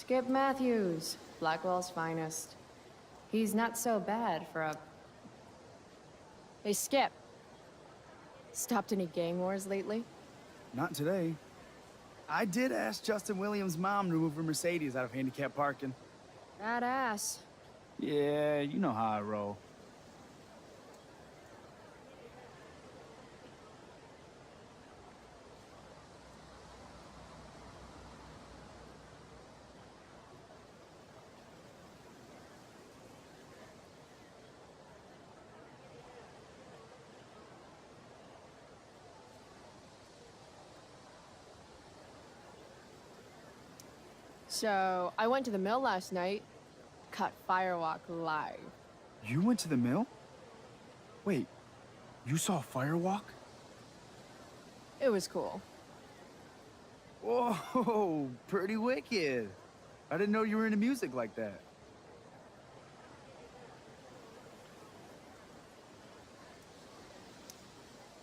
Skip Matthews, Blackwell's finest. He's not so bad for a... Hey, Skip. Stopped any gang wars lately? Not today. I did ask Justin Williams' mom to move her Mercedes out of handicap parking. Badass. Yeah, you know how I roll. So, I went to the mill last night. Cut Firewalk live. You went to the mill? Wait, you saw Firewalk? It was cool. Whoa, pretty wicked. I didn't know you were into music like that.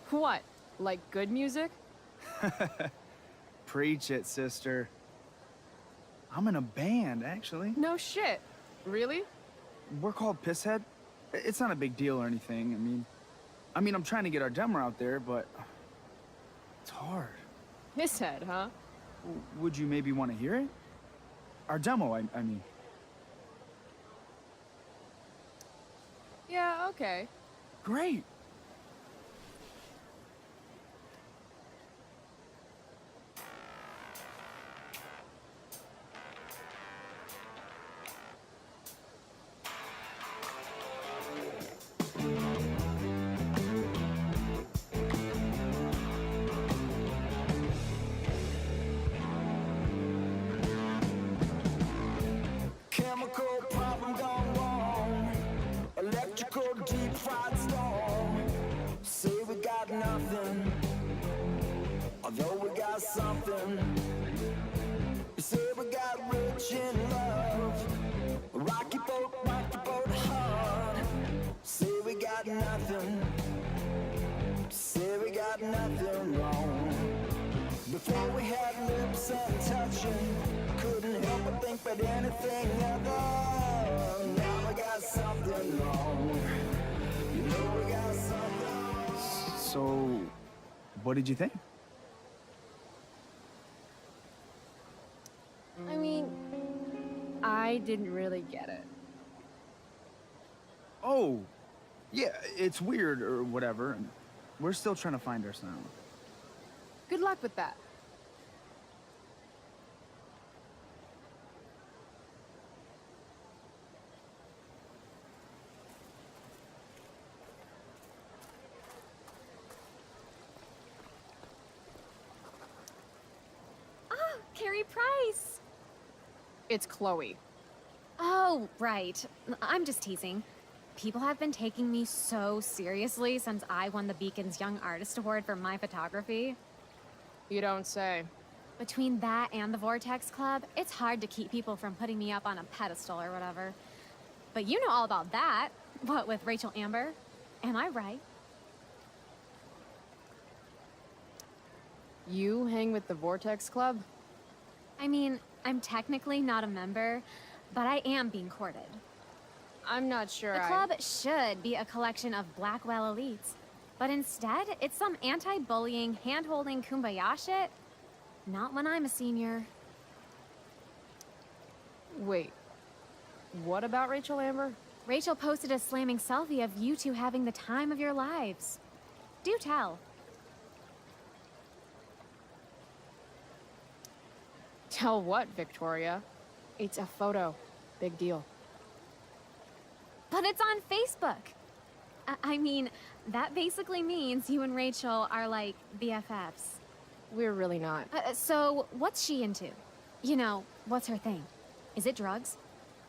What? Like good music? Preach it, sister. I'm in a band, actually. No shit. Really? We're called Pisshead. It's not a big deal or anything. I mean, I'm trying to get our demo out there, but it's hard. His head, huh? Would you maybe want to hear it? Our demo, I mean. Yeah, okay. Great. Chemical problem gone wrong. Electrical deep fried storm. Say we got nothing, although we got something. Say we got rich in love. Rocky boat hard. Say we got nothing. Say we got nothing wrong. Before we had lips and touching, couldn't help but think about anything other. Now we got something wrong. You know we got something. So, what did you think? I mean, I didn't really get it. Oh, yeah, it's weird or whatever. And we're still trying to find our sound. Good luck with that. Carrie Price! It's Chloe. Oh, right. I'm just teasing. People have been taking me so seriously since I won the Beacon's Young Artist Award for my photography. You don't say. Between that and the Vortex Club, it's hard to keep people from putting me up on a pedestal or whatever. But you know all about that. What with Rachel Amber? Am I right? You hang with the Vortex Club? I mean, I'm technically not a member, but I am being courted. I'm not sure The club should be a collection of Blackwell elites, but instead, it's some anti-bullying, hand-holding kumbaya shit. Not when I'm a senior. Wait. What about Rachel Amber? Rachel posted a slamming selfie of you two having the time of your lives. Do tell. Tell what, Victoria? It's a photo. Big deal. But it's on Facebook. I mean, that basically means you and Rachel are like BFFs. We're really not. So, what's she into? You know, what's her thing? Is it drugs?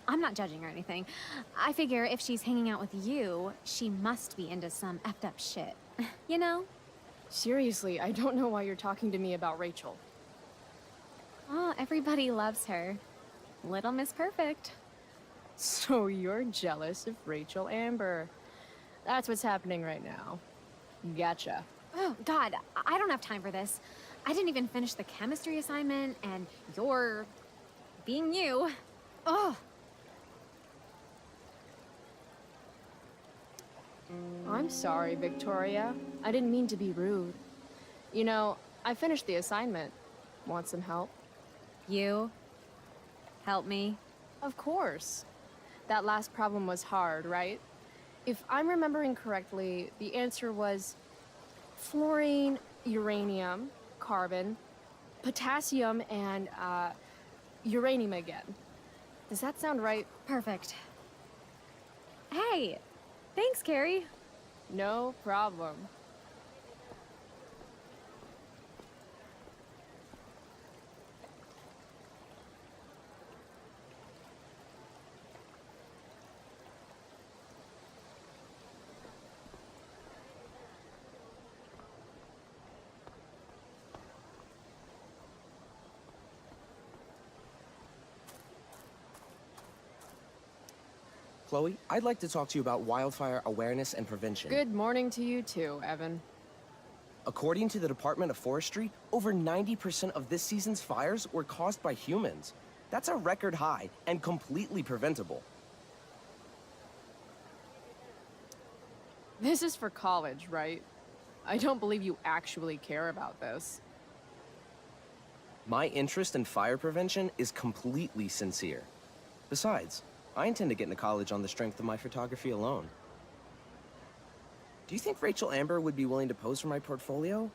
I'm not judging or anything. I figure if she's hanging out with you, she must be into some effed up shit. You know? Seriously, I don't know why you're talking to me about Rachel. Oh, everybody loves her. Little Miss Perfect. So you're jealous of Rachel Amber. That's what's happening right now. Gotcha. Oh, God, I don't have time for this. I didn't even finish the chemistry assignment, and you're being you. Ugh. I'm sorry, Victoria. I didn't mean to be rude. You know, I finished the assignment. Want some help? You? Help me? Of course. That last problem was hard, right? If I'm remembering correctly, the answer was fluorine, uranium, carbon, potassium, and, uranium again. Does that sound right? Perfect. Hey, thanks, Carrie. No problem. Chloe, I'd like to talk to you about wildfire awareness and prevention. Good morning to you too, Evan. According to the Department of Forestry, over 90% of this season's fires were caused by humans. That's a record high and completely preventable. This is for college, right? I don't believe you actually care about this. My interest in fire prevention is completely sincere. Besides, I intend to get into college on the strength of my photography alone. Do you think Rachel Amber would be willing to pose for my portfolio?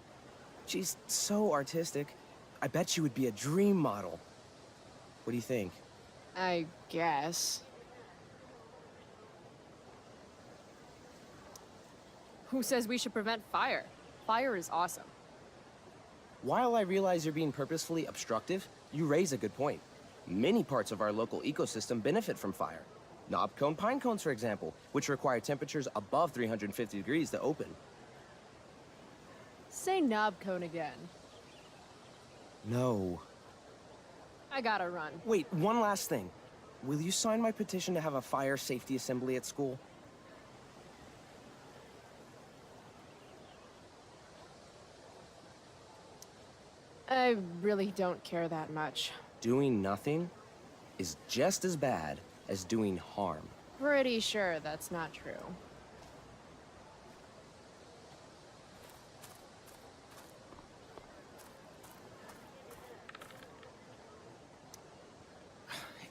She's so artistic. I bet she would be a dream model. What do you think? I guess. Who says we should prevent fire? Fire is awesome. While I realize you're being purposefully obstructive, you raise a good point. Many parts of our local ecosystem benefit from fire. Knob cone pine cones, for example, which require temperatures above 350 degrees to open. Say knob cone again. No. I gotta run. Wait, one last thing. Will you sign my petition to have a fire safety assembly at school? I really don't care that much. Doing nothing is just as bad as doing harm. Pretty sure that's not true.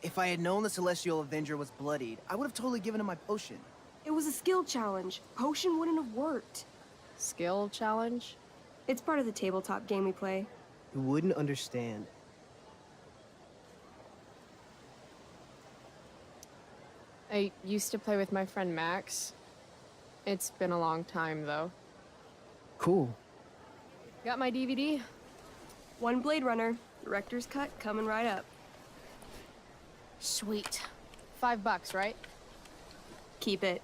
If I had known the Celestial Avenger was bloodied, I would have totally given him my potion. It was a skill challenge. Potion wouldn't have worked. Skill challenge? It's part of the tabletop game we play. You wouldn't understand. I used to play with my friend Max. It's been a long time, though. Cool. Got my DVD? One Blade Runner, director's cut coming right up. Sweet. $5, right? Keep it.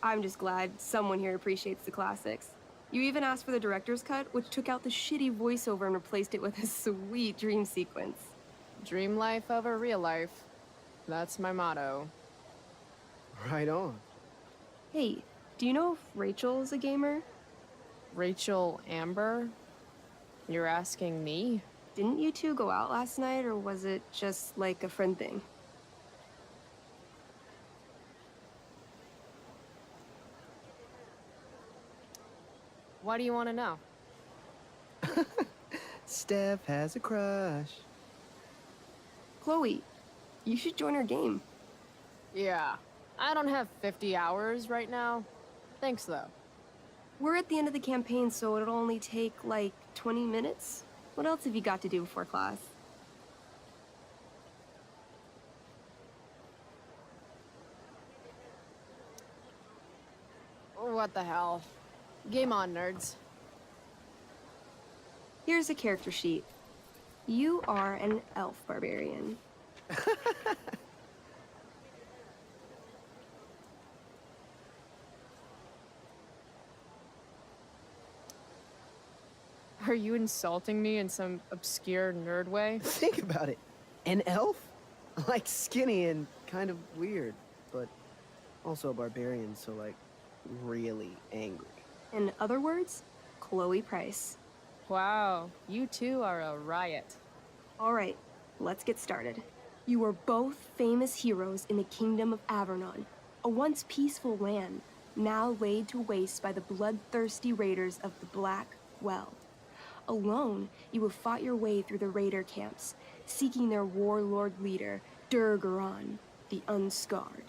I'm just glad someone here appreciates the classics. You even asked for the director's cut, which took out the shitty voiceover and replaced it with a sweet dream sequence. Dream life over real life. That's my motto. Right on. Hey, do you know if Rachel is a gamer? Rachel Amber? You're asking me? Didn't you two go out last night, or was it just like a friend thing? Why do you want to know? Steph has a crush. Chloe, you should join our game. Yeah. I don't have 50 hours right now. Thanks, though. We're at the end of the campaign, so it'll only take, like, 20 minutes. What else have you got to do before class? What the hell? Game on, nerds. Here's a character sheet. You are an elf barbarian. Are you insulting me in some obscure nerd way? Think about it. An elf? Like skinny and kind of weird, but also a barbarian, so like really angry. In other words, Chloe Price. Wow, you two are a riot. All right, let's get started. You were both famous heroes in the kingdom of Avernon, a once peaceful land, now laid to waste by the bloodthirsty raiders of the Black Well. Alone, you have fought your way through the raider camps, seeking their warlord leader, Durgaron, the Unscarred.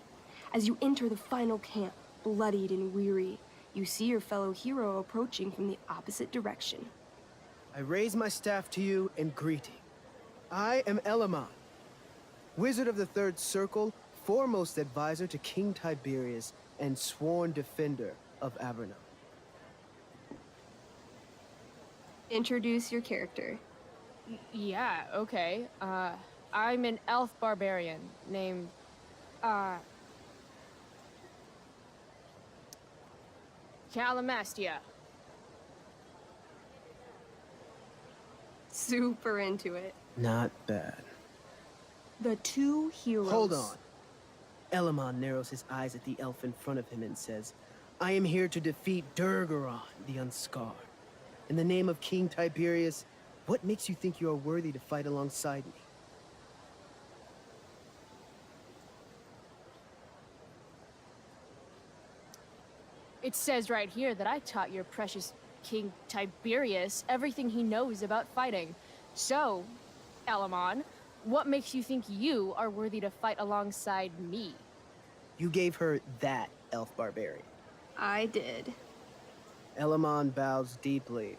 As you enter the final camp, bloodied and weary, you see your fellow hero approaching from the opposite direction. I raise my staff to you in greeting. I am Elamon, Wizard of the Third Circle, foremost advisor to King Tiberius, and sworn defender of Avernon. Introduce your character. Yeah, okay. I'm an elf barbarian named, Calamastia. Super into it. Not bad. The two heroes. Hold on. Elamon narrows his eyes at the elf in front of him and says, I am here to defeat Durgaron, the Unscarred. In the name of King Tiberius, what makes you think you are worthy to fight alongside me? It says right here that I taught your precious King Tiberius everything he knows about fighting. So, Elamon, what makes you think you are worthy to fight alongside me? You gave her that, elf barbarian. I did. Elamon bows deeply.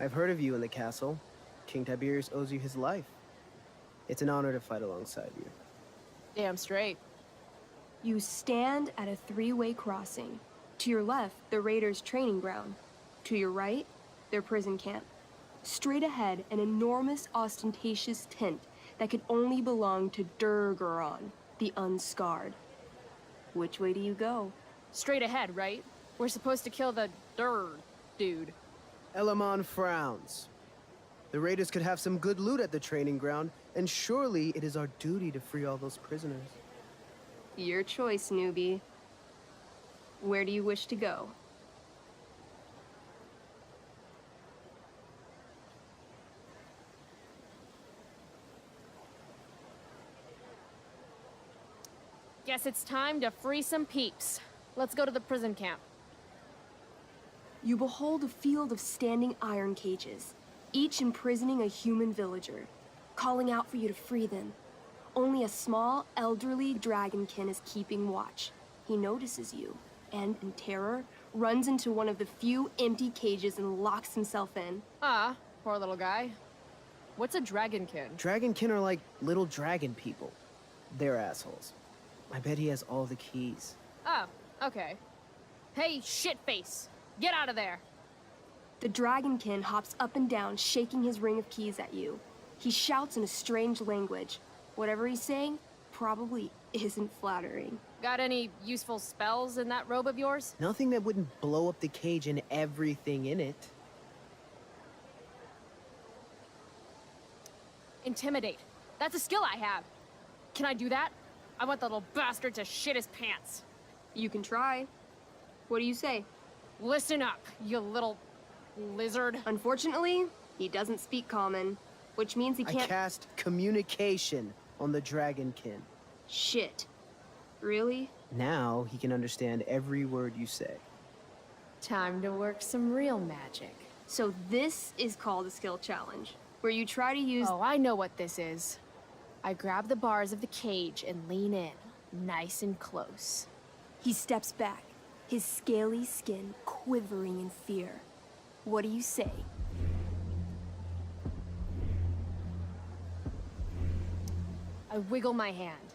I've heard of you in the castle. King Tiberius owes you his life. It's an honor to fight alongside you. Damn straight. You stand at a three-way crossing. To your left, the raiders' training ground. To your right, their prison camp. Straight ahead, an enormous, ostentatious tent that could only belong to Durgaron, the Unscarred. Which way do you go? Straight ahead, right? We're supposed to kill the dude. Elamon frowns. The raiders could have some good loot at the training ground, and surely it is our duty to free all those prisoners. Your choice, newbie. Where do you wish to go? Guess it's time to free some peeps. Let's go to the prison camp. You behold a field of standing iron cages, each imprisoning a human villager, calling out for you to free them. Only a small, elderly dragonkin is keeping watch. He notices you, and in terror, runs into one of the few empty cages and locks himself in. Ah, poor little guy. What's a dragonkin? Dragonkin are like little dragon people. They're assholes. I bet he has all the keys. Oh, okay. Hey, shitface! Get out of there! The dragonkin hops up and down, shaking his ring of keys at you. He shouts in a strange language. Whatever he's saying probably isn't flattering. Got any useful spells in that robe of yours? Nothing that wouldn't blow up the cage and everything in it. Intimidate. That's a skill I have. Can I do that? I want the little bastard to shit his pants. You can try. What do you say? Listen up, you little lizard. Unfortunately, he doesn't speak common, which means he I can't— cast communication on the dragonkin. Shit. Really? Now he can understand every word you say. Time to work some real magic. So this is called a skill challenge, where you try to use— Oh, I know what this is. I grab the bars of the cage and lean in, nice and close. He steps back, his scaly skin quivering in fear. What do you say? I wiggle my hand.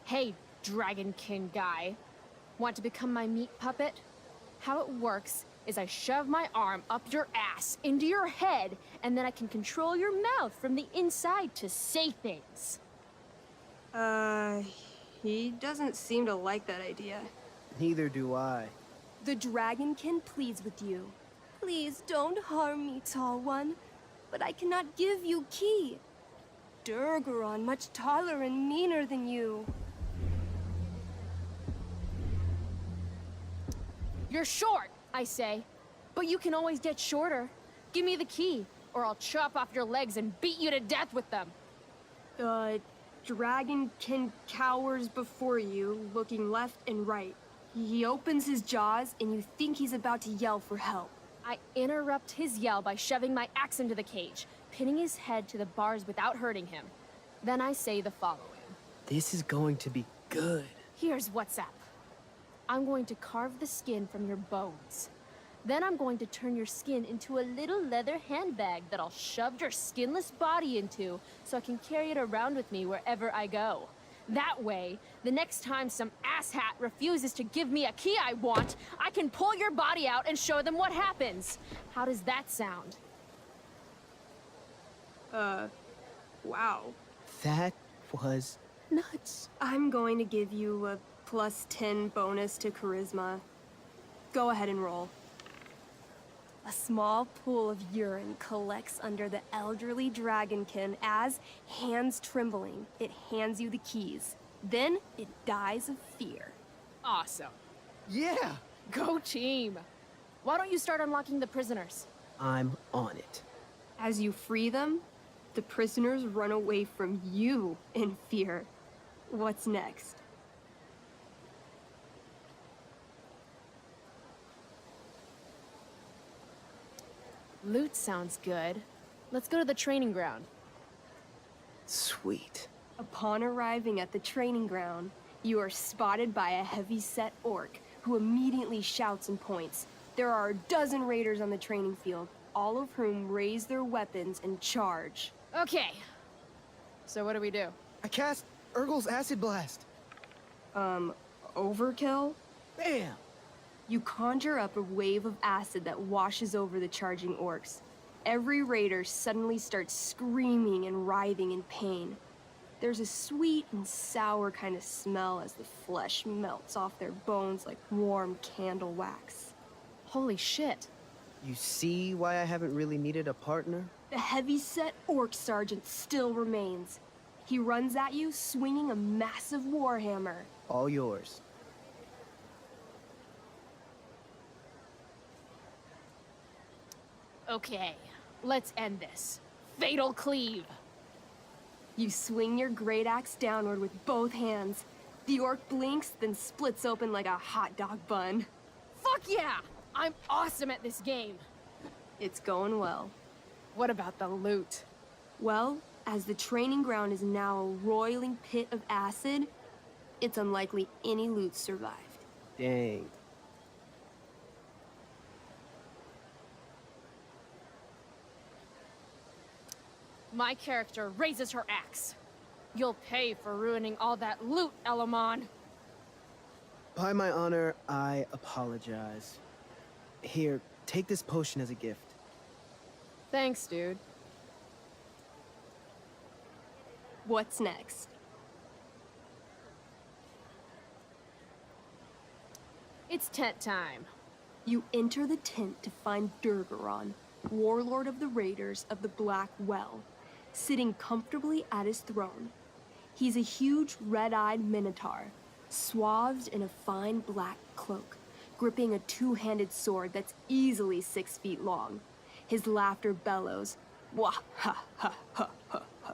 Hey, dragonkin guy. Want to become my meat puppet? How it works is I shove my arm up your ass into your head, and then I can control your mouth from the inside to say things. He doesn't seem to like that idea. Neither do I. The dragonkin pleads with you. Please don't harm me, tall one, but I cannot give you key. Durgaron much taller and meaner than you. You're short, I say, but you can always get shorter. Give me the key, or I'll chop off your legs and beat you to death with them. Dragonkin cowers before you, looking left and right. He opens his jaws, and you think he's about to yell for help. I interrupt his yell by shoving my axe into the cage, pinning his head to the bars without hurting him. Then I say the following. This is going to be good. Here's what's up. I'm going to carve the skin from your bones. Then I'm going to turn your skin into a little leather handbag that I'll shove your skinless body into so I can carry it around with me wherever I go. That way, the next time some asshat refuses to give me a key I want, I can pull your body out and show them what happens. How does that sound? Wow. That was nuts. I'm going to give you a +10 bonus to charisma. Go ahead and roll. A small pool of urine collects under the elderly dragonkin as, hands trembling, it hands you the keys. Then it dies of fear. Awesome. Yeah, Go team. Why don't you start unlocking the prisoners? I'm on it. As you free them, the prisoners run away from you in fear. What's next? Loot sounds good. Let's go to the training ground. Sweet. Upon arriving at the training ground, you are spotted by a heavy-set orc who immediately shouts and points. There are a dozen raiders on the training field, all of whom raise their weapons and charge. Okay. So what do we do? I cast Urgel's Acid Blast. Overkill? Bam! You conjure up a wave of acid that washes over the charging orcs. Every raider suddenly starts screaming and writhing in pain. There's a sweet and sour kind of smell as the flesh melts off their bones like warm candle wax. Holy shit. You see why I haven't really needed a partner? The heavy-set orc sergeant still remains. He runs at you swinging a massive warhammer. All yours. Okay, let's end this. Fatal cleave. You swing your great axe downward with both hands. The orc blinks, then splits open like a hot dog bun. Fuck yeah! I'm awesome at this game. It's going well. What about the loot? Well, as the training ground is now a roiling pit of acid, it's unlikely any loot survived. Dang. My character raises her axe. You'll pay for ruining all that loot, Elamon. By my honor, I apologize. Here, take this potion as a gift. Thanks, dude. What's next? It's tent time. You enter the tent to find Durgaron, warlord of the Raiders of the Black Well, sitting comfortably at his throne. He's a huge red-eyed minotaur, swathed in a fine black cloak, gripping a two-handed sword that's easily 6 feet long. His laughter bellows, wah ha ha ha ha ha.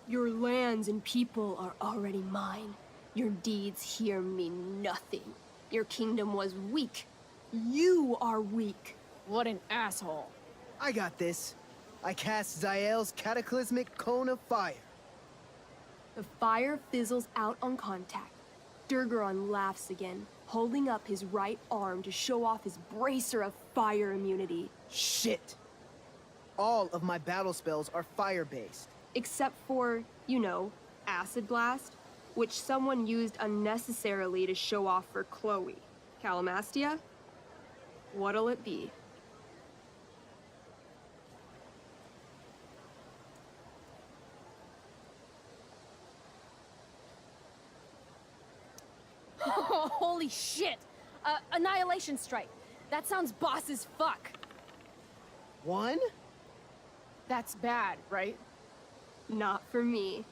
Your lands and people are already mine. Your deeds here mean nothing. Your kingdom was weak. You are weak. What an asshole. I got this. I cast Zael's Cataclysmic Cone of Fire. The fire fizzles out on contact. Durgaron laughs again, holding up his right arm to show off his bracer of fire immunity. Shit! All of my battle spells are fire-based. Except for, you know, Acid Blast, which someone used unnecessarily to show off for Chloe. Calamastia? What'll it be? Holy shit! Annihilation Strike. That sounds boss as fuck. One? That's bad, right? Not for me.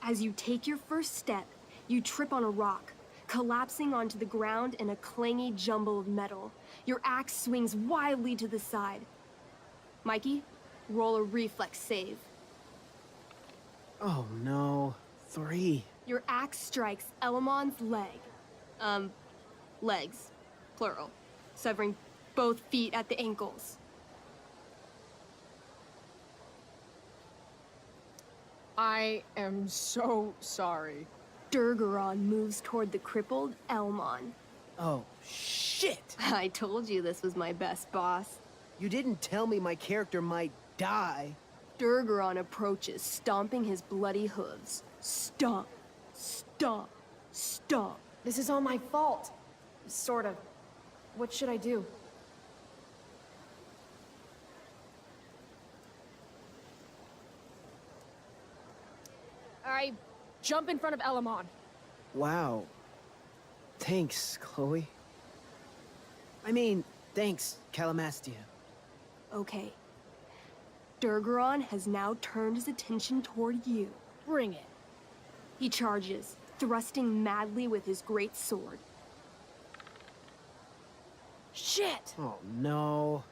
As you take your first step, you trip on a rock, collapsing onto the ground in a clangy jumble of metal. Your axe swings wildly to the side. Mikey, roll a reflex save. Oh no. 3. Your axe strikes Elamon's leg. Legs. Plural. Severing both feet at the ankles. I am so sorry. Durgaron moves toward the crippled Elmon. Oh, shit! I told you this was my best boss. You didn't tell me my character might die. Durgaron approaches, stomping his bloody hooves. Stomp, stomp, stomp. This is all my fault. Sort of. What should I do? I jump in front of Elamon. Wow. Thanks, Chloe. I mean, thanks, Calamastia. Okay. Durgaron has now turned his attention toward you. Bring it. He charges, thrusting madly with his great sword. Shit! Oh no.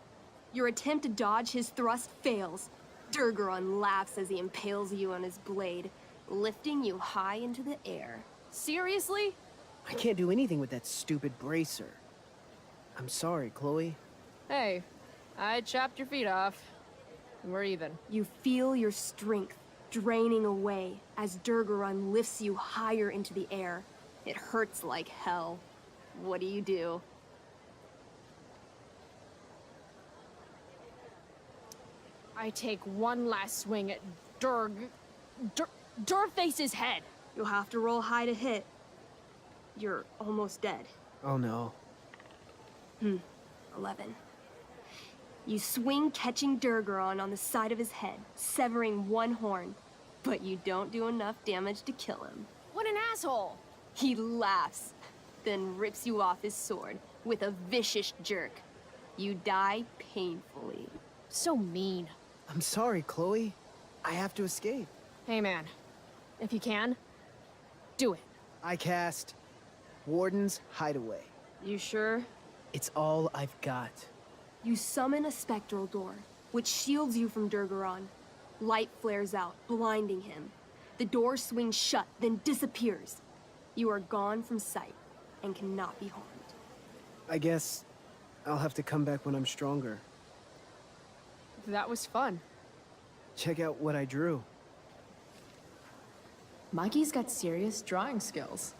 Your attempt to dodge his thrust fails. Durgaron laughs as he impales you on his blade, lifting you high into the air. Seriously? I can't do anything with that stupid bracer. I'm sorry, Chloe. Hey, I chopped your feet off. We're even. You feel your strength draining away as Durgaron lifts you higher into the air. It hurts like hell. What do? I take one last swing at Durface's head. You'll have to roll high to hit. You're almost dead. Oh no. 11. You swing, catching Durgaron on the side of his head, severing one horn. But you don't do enough damage to kill him. What an asshole! He laughs, then rips you off his sword with a vicious jerk. You die painfully. So mean. I'm sorry, Chloe. I have to escape. Hey man, if you can, do it. I cast Warden's Hideaway. You sure? It's all I've got. You summon a spectral door, which shields you from Durgaron. Light flares out, blinding him. The door swings shut, then disappears. You are gone from sight and cannot be harmed. I guess I'll have to come back when I'm stronger. That was fun. Check out what I drew. Mikey's got serious drawing skills.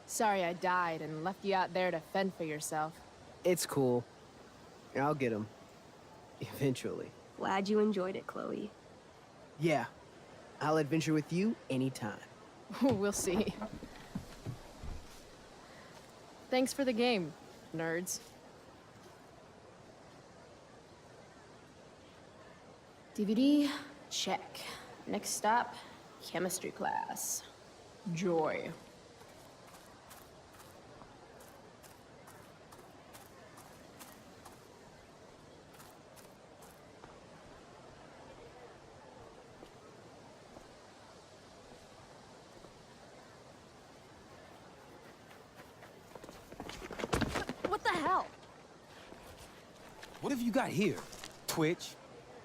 Sorry I died and left you out there to fend for yourself. It's cool. I'll get him. Eventually. Glad you enjoyed it, Chloe. Yeah. I'll adventure with you anytime. We'll see. Thanks for the game, nerds. DVD, check. Next stop, chemistry class. Joy. What the hell? What have you got here? Twitch?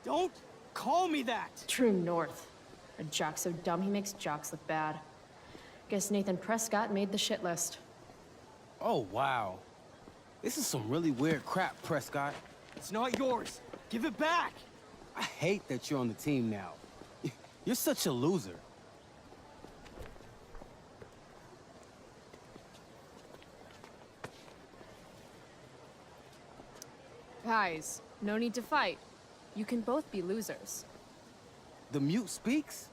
Don't call me that! True North. A jock so dumb he makes jocks look bad. Guess Nathan Prescott made the shit list. Oh, wow. This is some really weird crap, Prescott. It's not yours. Give it back! I hate that you're on the team now. You're such a loser. Guys, no need to fight. You can both be losers. The mute speaks?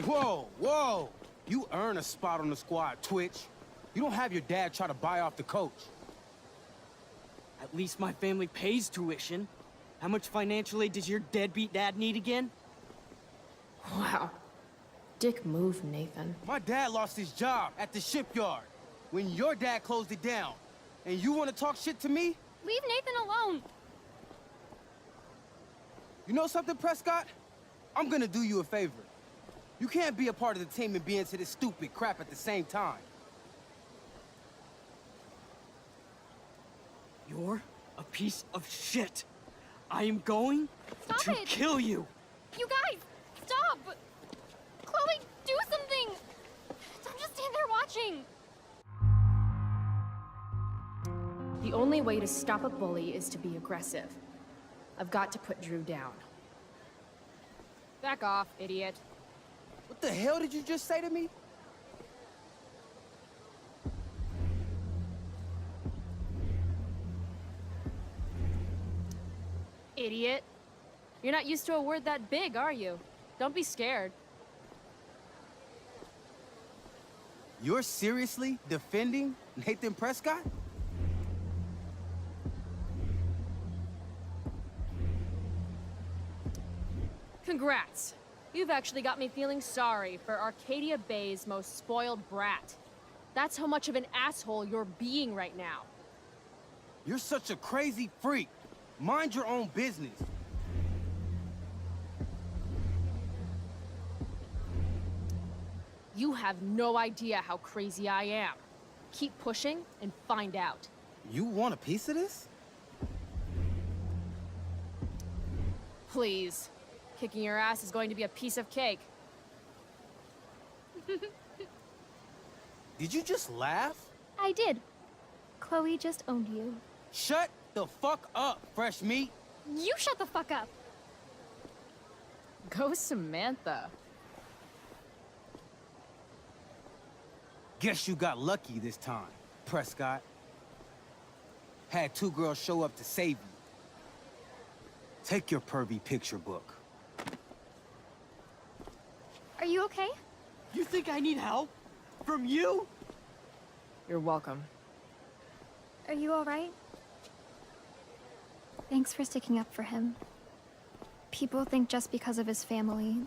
Whoa, whoa! You earn a spot on the squad, Twitch. You don't have your dad try to buy off the coach. At least my family pays tuition. How much financial aid does your deadbeat dad need again? Wow. Dick move, Nathan. My dad lost his job at the shipyard when your dad closed it down. And you want to talk shit to me? Leave Nathan alone! You know something, Prescott? I'm gonna do you a favor. You can't be a part of the team and be into this stupid crap at the same time. You're a piece of shit. I am going Stop to it! kill you! You guys, stop! Chloe, do something! Don't just stand there watching! The only way to stop a bully is to be aggressive. I've got to put Drew down. Back off, idiot. What the hell did you just say to me? Idiot. You're not used to a word that big, are you? Don't be scared. You're seriously defending Nathan Prescott? Congrats. You've actually got me feeling sorry for Arcadia Bay's most spoiled brat. That's how much of an asshole you're being right now. You're such a crazy freak. Mind your own business. You have no idea how crazy I am. Keep pushing and find out. You want a piece of this? Please. Kicking your ass is going to be a piece of cake. Did you just laugh? I did. Chloe just owned you. Shut the fuck up, fresh meat. You shut the fuck up. Go Samantha. Guess you got lucky this time, Prescott. Had two girls show up to save you. Take your pervy picture book. Are you okay? You think I need help? From you? You're welcome. Are you alright? Thanks for sticking up for him. People think just because of his family.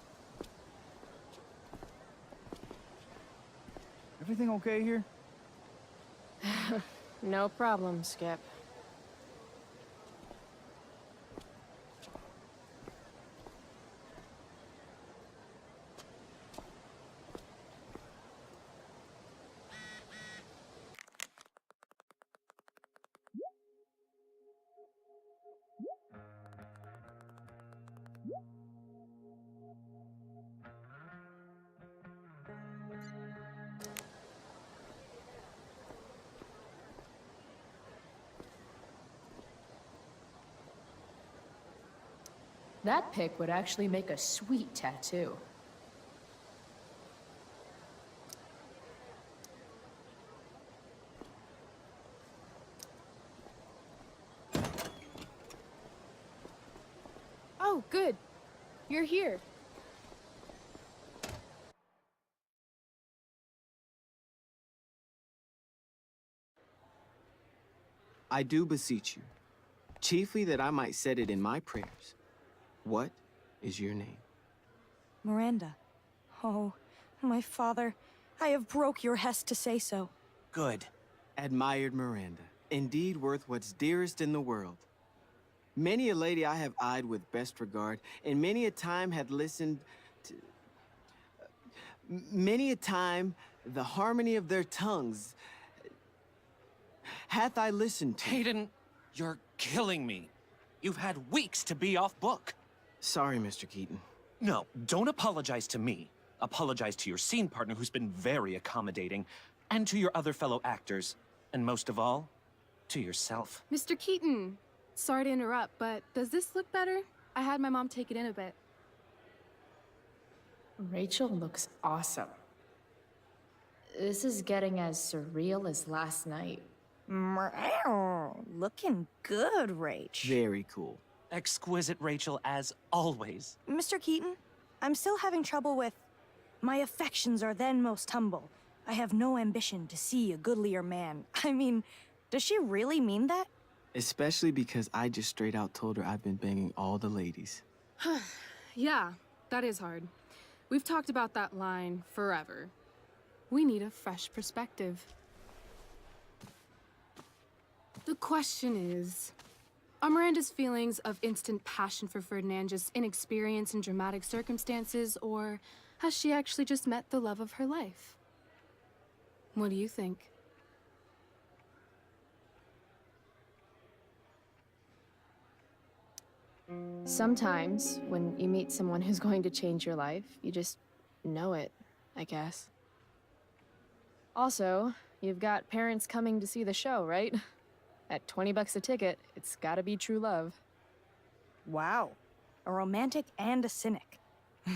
Everything okay here? No problem, Skip. That pic would actually make a sweet tattoo. Oh, good. You're here. I do beseech you, chiefly that I might set it in my prayers. What is your name? Miranda. Oh, my father, I have broke your hest to say so. Good. Admired Miranda, indeed worth what's dearest in the world. Many a lady I have eyed with best regard, and many a time had listened to... many a time the harmony of their tongues hath I listened to. Hayden, you're killing me. You've had weeks to be off book. Sorry, Mr. Keaton. No, don't apologize to me. Apologize to your scene partner who's been very accommodating, and to your other fellow actors, and most of all, to yourself. Mr. Keaton, sorry to interrupt, but does this look better? I had my mom take it in a bit. Rachel looks awesome. This is getting as surreal as last night. Looking good, Rach. Very cool. Exquisite, Rachel, as always. Mr. Keaton, I'm still having trouble with... My affections are then most humble. I have no ambition to see a goodlier man. I mean, does she really mean that? Especially because I just straight out told her I've been banging all the ladies. Yeah, that is hard. We've talked about that line forever. We need a fresh perspective. The question is, are Miranda's feelings of instant passion for Ferdinand just inexperience in dramatic circumstances, or has she actually just met the love of her life? What do you think? Sometimes, when you meet someone who's going to change your life, you just know it, I guess. Also, you've got parents coming to see the show, right? At 20 bucks a ticket, it's gotta be true love. Wow. A romantic and a cynic.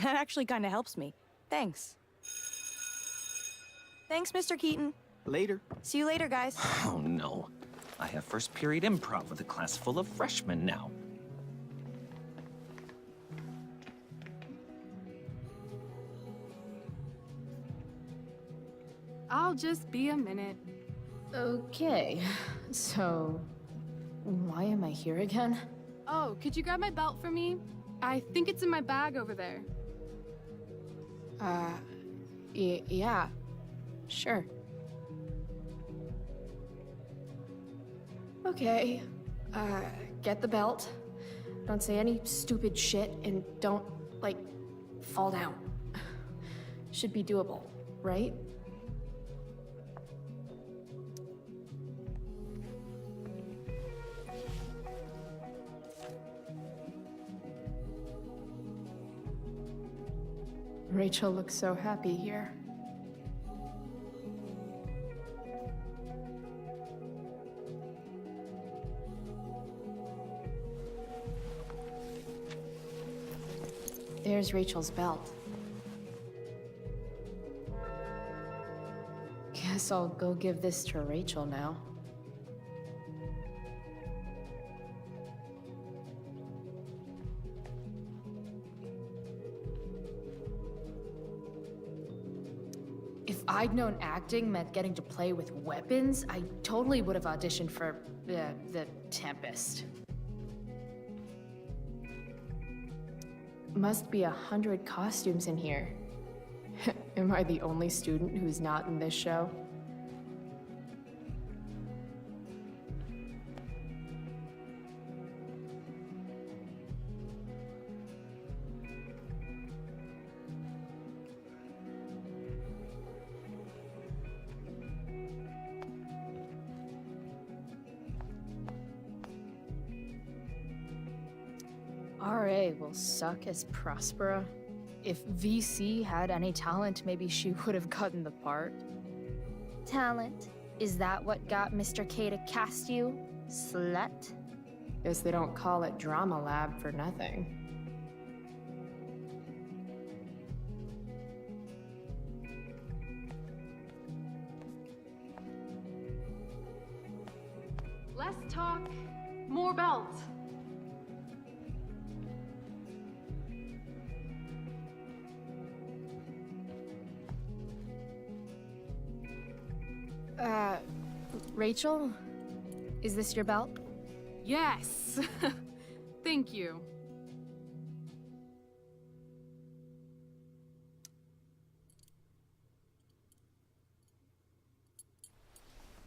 That actually kind of helps me. Thanks. Thanks, Mr. Keaton. Later. See you later, guys. Oh no. I have first period improv with a class full of freshmen now. I'll just be a minute. Okay, so why am I here again? Oh, could you grab my belt for me? I think it's in my bag over there. Yeah, sure. Okay, get the belt. Don't say any stupid shit and don't, like, fall down. Should be doable, right? Rachel looks so happy here. There's Rachel's belt. Guess I'll go give this to Rachel now. If I'd known acting meant getting to play with weapons, I totally would have auditioned for the Tempest. Must be 100 costumes in here. Am I the only student who's not in this show? RA will suck as Prospera. If VC had any talent, maybe she would have gotten the part. Talent? Is that what got Mr. K to cast you, slut? Guess they don't call it Drama Lab for nothing. Less talk, more belt. Rachel? Is this your belt? Yes. Thank you.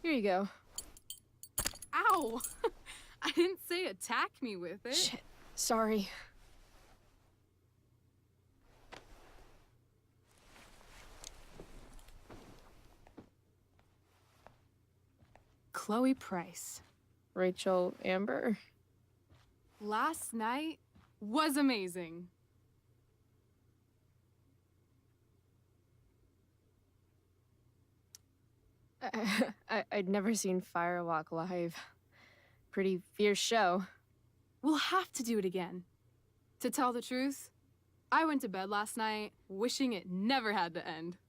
Here you go. Ow! I didn't say attack me with it. Shit. Sorry. Chloe Price. Rachel Amber? Last night was amazing. I'd never seen Firewalk live. Pretty fierce show. We'll have to do it again. To tell the truth, I went to bed last night wishing it never had to end.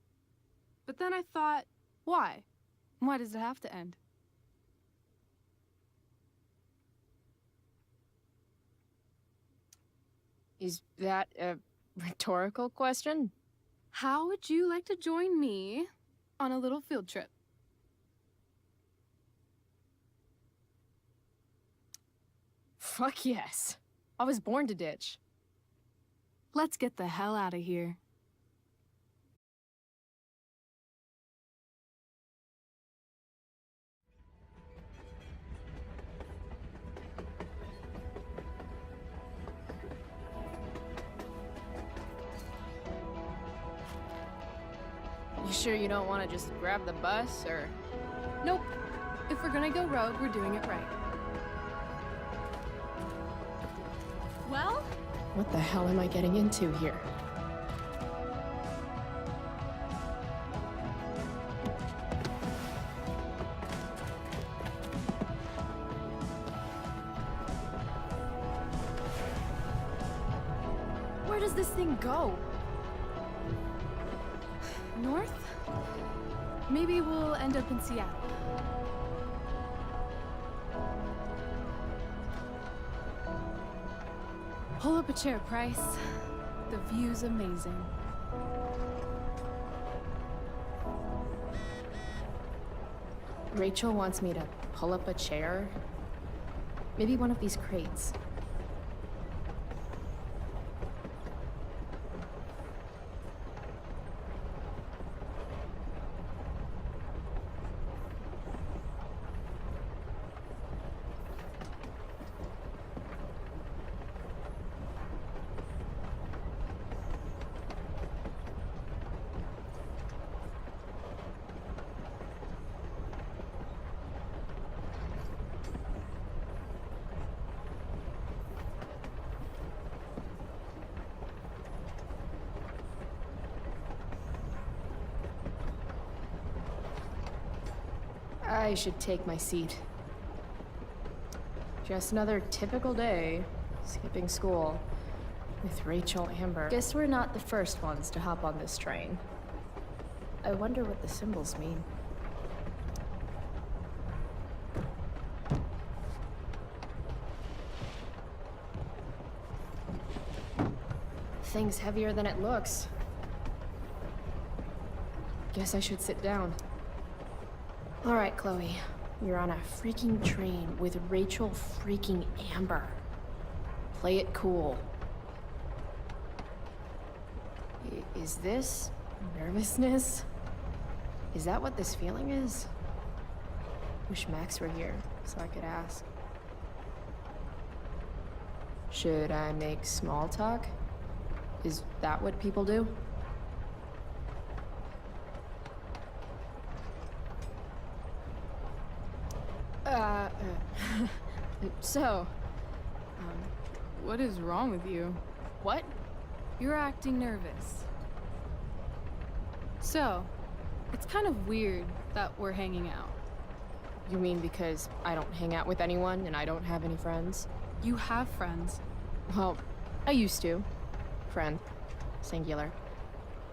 But then I thought, why? Why does it have to end? Is that a rhetorical question? How would you like to join me on a little field trip? Fuck yes. I was born to ditch. Let's get the hell out of here. You sure you don't want to just grab the bus, or? Nope. If we're gonna go rogue, we're doing it right. Well, What the hell am I getting into here? Where does this thing go? North? Maybe we'll end up in Seattle. Pull up a chair, Price. The view's amazing. Rachel wants me to pull up a chair. Maybe one of these crates. I should take my seat. Just another typical day, skipping school, with Rachel Amber. Guess we're not the first ones to hop on this train. I wonder what the symbols mean. Thing's heavier than it looks. Guess I should sit down. All right, Chloe. You're on a freaking train with Rachel freaking Amber. Play it cool. Is this nervousness? Is that what this feeling is? Wish Max were here so I could ask. Should I make small talk? Is that what people do? So, What is wrong with you? what? You're acting nervous. So, it's kind of weird that we're hanging out. You mean because I don't hang out with anyone and I don't have any friends? You have friends. Well, I used to. Friend. Singular.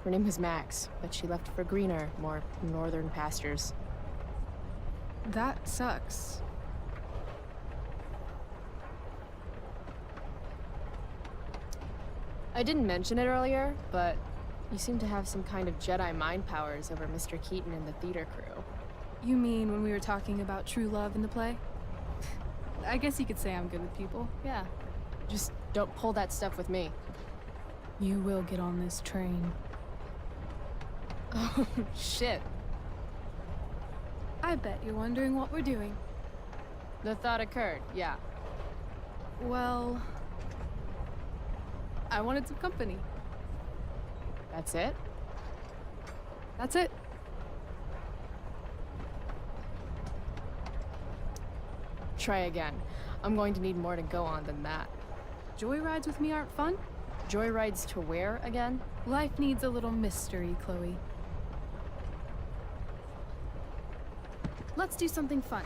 Her name was Max, but she left for greener, more northern pastures. That sucks. I didn't mention it earlier, but you seem to have some kind of Jedi mind powers over Mr. Keaton and the theater crew. You mean when we were talking about true love in the play? I guess you could say I'm good with people, yeah. Just don't pull that stuff with me. You will get on this train. Oh, shit. I bet you're wondering what we're doing. The thought occurred, yeah. Well, I wanted some company. That's it? That's it. Try again. I'm going to need more to go on than that. Joyrides with me aren't fun? Joyrides to where again? Life needs a little mystery, Chloe. Let's do something fun.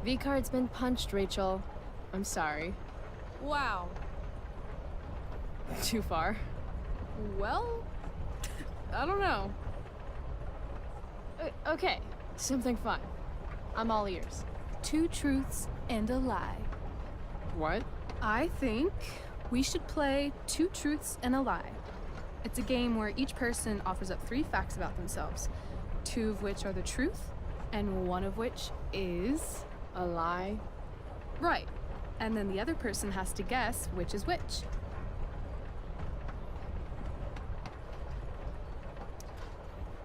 V-card's been punched, Rachel. I'm sorry. Wow. Too far. Well, I don't know. Okay, something fun. I'm all ears. 2 truths and a lie. What? I think we should play 2 truths and a lie. It's a game where each person offers up 3 facts about themselves, 2 of which are the truth, and 1 of which is a lie. Right. And then the other person has to guess which is which.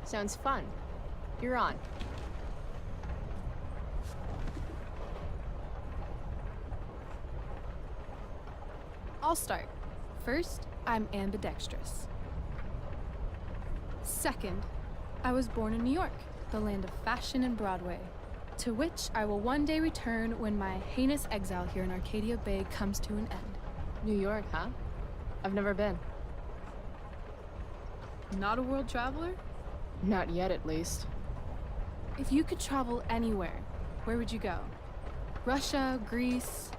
Sounds fun. You're on. I'll start. First, I'm ambidextrous. Second, I was born in New York, the land of fashion and Broadway. To which I will one day return when my heinous exile here in Arcadia Bay comes to an end. New York, huh? I've never been. Not a world traveler? Not yet, at least. If you could travel anywhere, where would you go? Russia, Greece,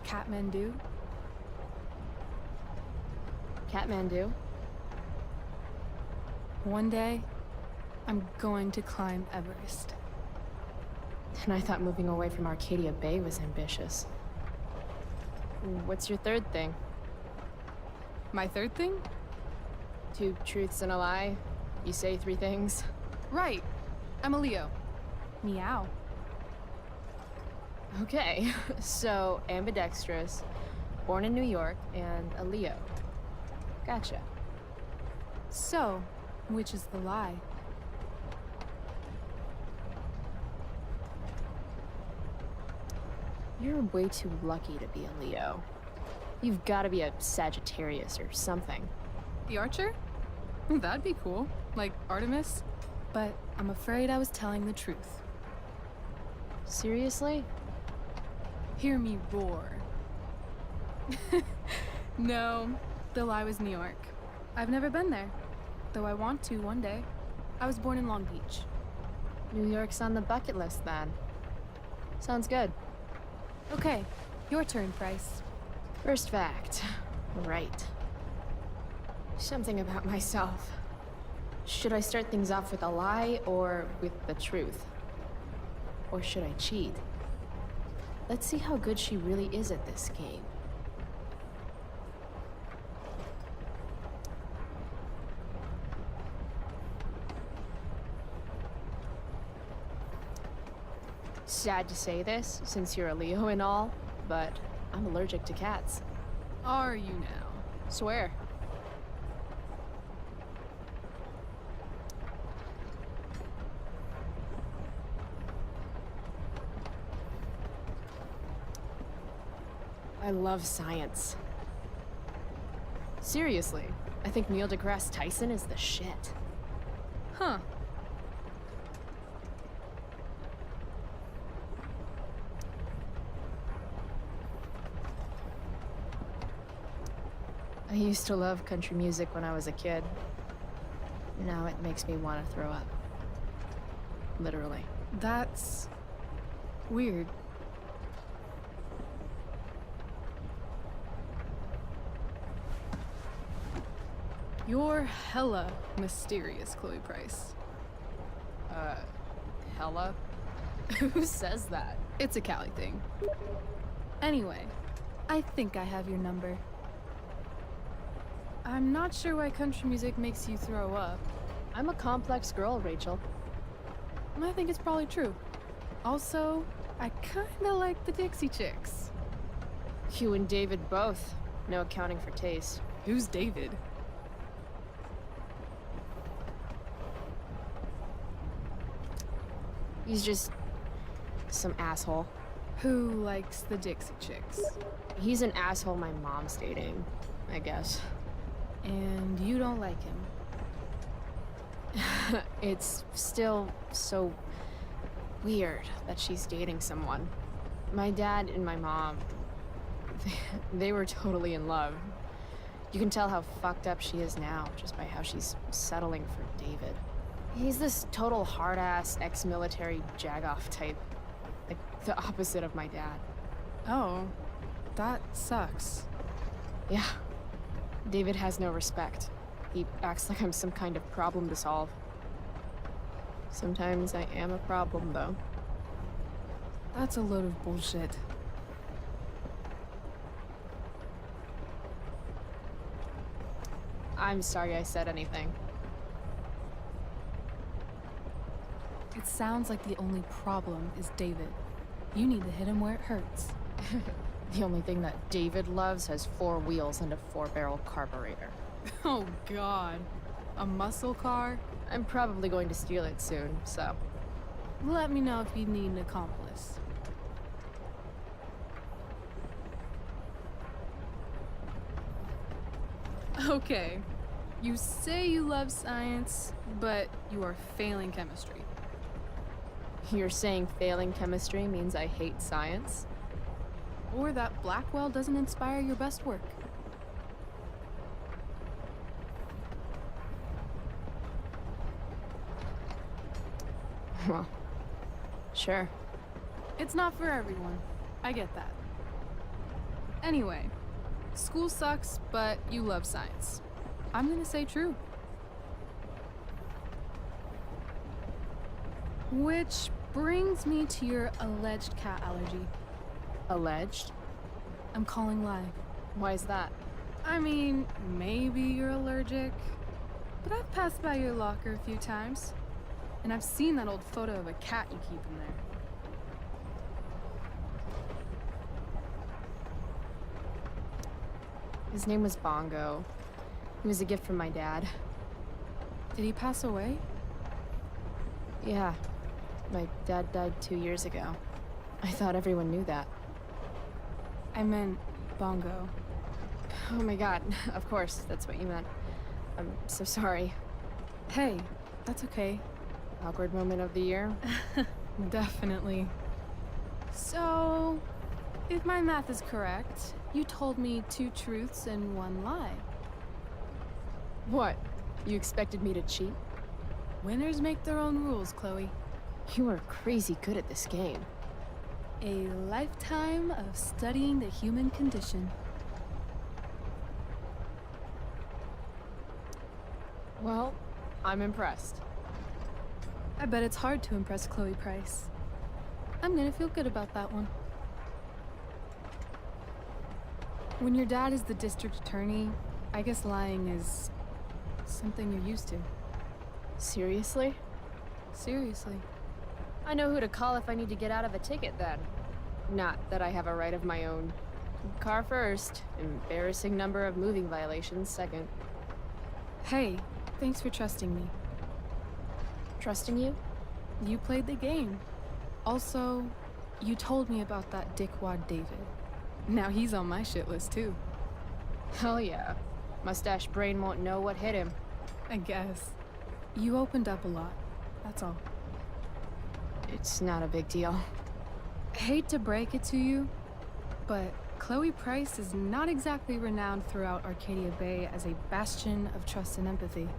Kathmandu? Kathmandu? One day, I'm going to climb Everest. And I thought moving away from Arcadia Bay was ambitious. What's your third thing? My third thing? 2 truths and a lie? You say 3 things? Right. I'm a Leo. Meow. Okay, so ambidextrous, born in New York, and a Leo. Gotcha. So, which is the lie? You're way too lucky to be a Leo. You've got to be a Sagittarius or something. The Archer? That'd be cool. Like Artemis. But I'm afraid I was telling the truth. Seriously? Hear me roar. No, the lie was New York. I've never been there, though I want to one day. I was born in Long Beach. New York's on the bucket list, then. Sounds good. Okay, your turn, Price. First fact. Right. Something about myself. Should I start things off with a lie or with the truth? Or should I cheat? Let's see how good she really is at this game. Sad to say this, since you're a Leo and all, but I'm allergic to cats. Are you now? Swear. I love science. Seriously, I think Neil deGrasse Tyson is the shit. Huh. I used to love country music when I was a kid. Now it makes me want to throw up. Literally. That's weird. You're hella mysterious, Chloe Price. Hella? Who says that? It's a Cali thing. Anyway, I think I have your number. I'm not sure why country music makes you throw up. I'm a complex girl, Rachel. I think it's probably true. Also, I kinda like the Dixie Chicks. You and David both. No accounting for taste. Who's David? He's just some asshole. Who likes the Dixie Chicks? He's an asshole my mom's dating, I guess. And you don't like him? It's still so weird that she's dating someone. My dad and my mom, they were totally in love. You can tell how fucked up she is now just by how she's settling for David. He's this total hard-ass, ex-military jagoff type. Like, the opposite of my dad. Oh, that sucks. Yeah. David has no respect. He acts like I'm some kind of problem to solve. Sometimes I am a problem, though. That's a load of bullshit. I'm sorry I said anything. It sounds like the only problem is David. You need to hit him where it hurts. The only thing that David loves has 4 wheels and a 4-barrel carburetor. Oh God. A muscle car? I'm probably going to steal it soon, so... Let me know if you need an accomplice. Okay. You say you love science, but you are failing chemistry. You're saying failing chemistry means I hate science? Or that Blackwell doesn't inspire your best work. Well, sure. It's not for everyone. I get that. Anyway, school sucks, but you love science. I'm gonna say true. Which brings me to your alleged cat allergy. Alleged? I'm calling live. Why is that? I mean, maybe you're allergic, but I've passed by your locker a few times, and I've seen that old photo of a cat you keep in there. His name was Bongo. He was a gift from my dad. Did he pass away? Yeah. My dad died 2 years ago. I thought everyone knew that. I meant Bongo. Oh my god, of course, that's what you meant. I'm so sorry. Hey, that's okay. Awkward moment of the year? Definitely. So, if my math is correct, you told me 2 truths and 1 lie. What? You expected me to cheat? Winners make their own rules, Chloe. You are crazy good at this game. A lifetime of studying the human condition. Well, I'm impressed. I bet it's hard to impress Chloe Price. I'm gonna feel good about that one. When your dad is the district attorney, I guess lying is something you're used to. Seriously? Seriously. I know who to call if I need to get out of a ticket then. Not that I have a right of my own. Car first, embarrassing number of moving violations second. Hey, thanks for trusting me. Trusting you? You played the game. Also, you told me about that dickwad David. Now he's on my shit list too. Hell yeah. Mustache brain won't know what hit him. I guess. You opened up a lot, that's all. It's not a big deal. Hate to break it to you, but Chloe Price is not exactly renowned throughout Arcadia Bay as a bastion of trust and empathy.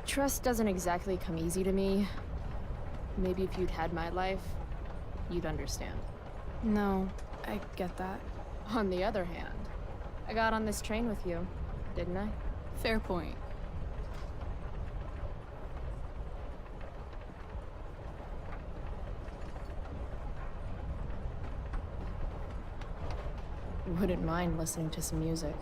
Trust doesn't exactly come easy to me. Maybe if you'd had my life, you'd understand. No, I get that. On the other hand, I got on this train with you, didn't I? Fair point. Wouldn't mind listening to some music.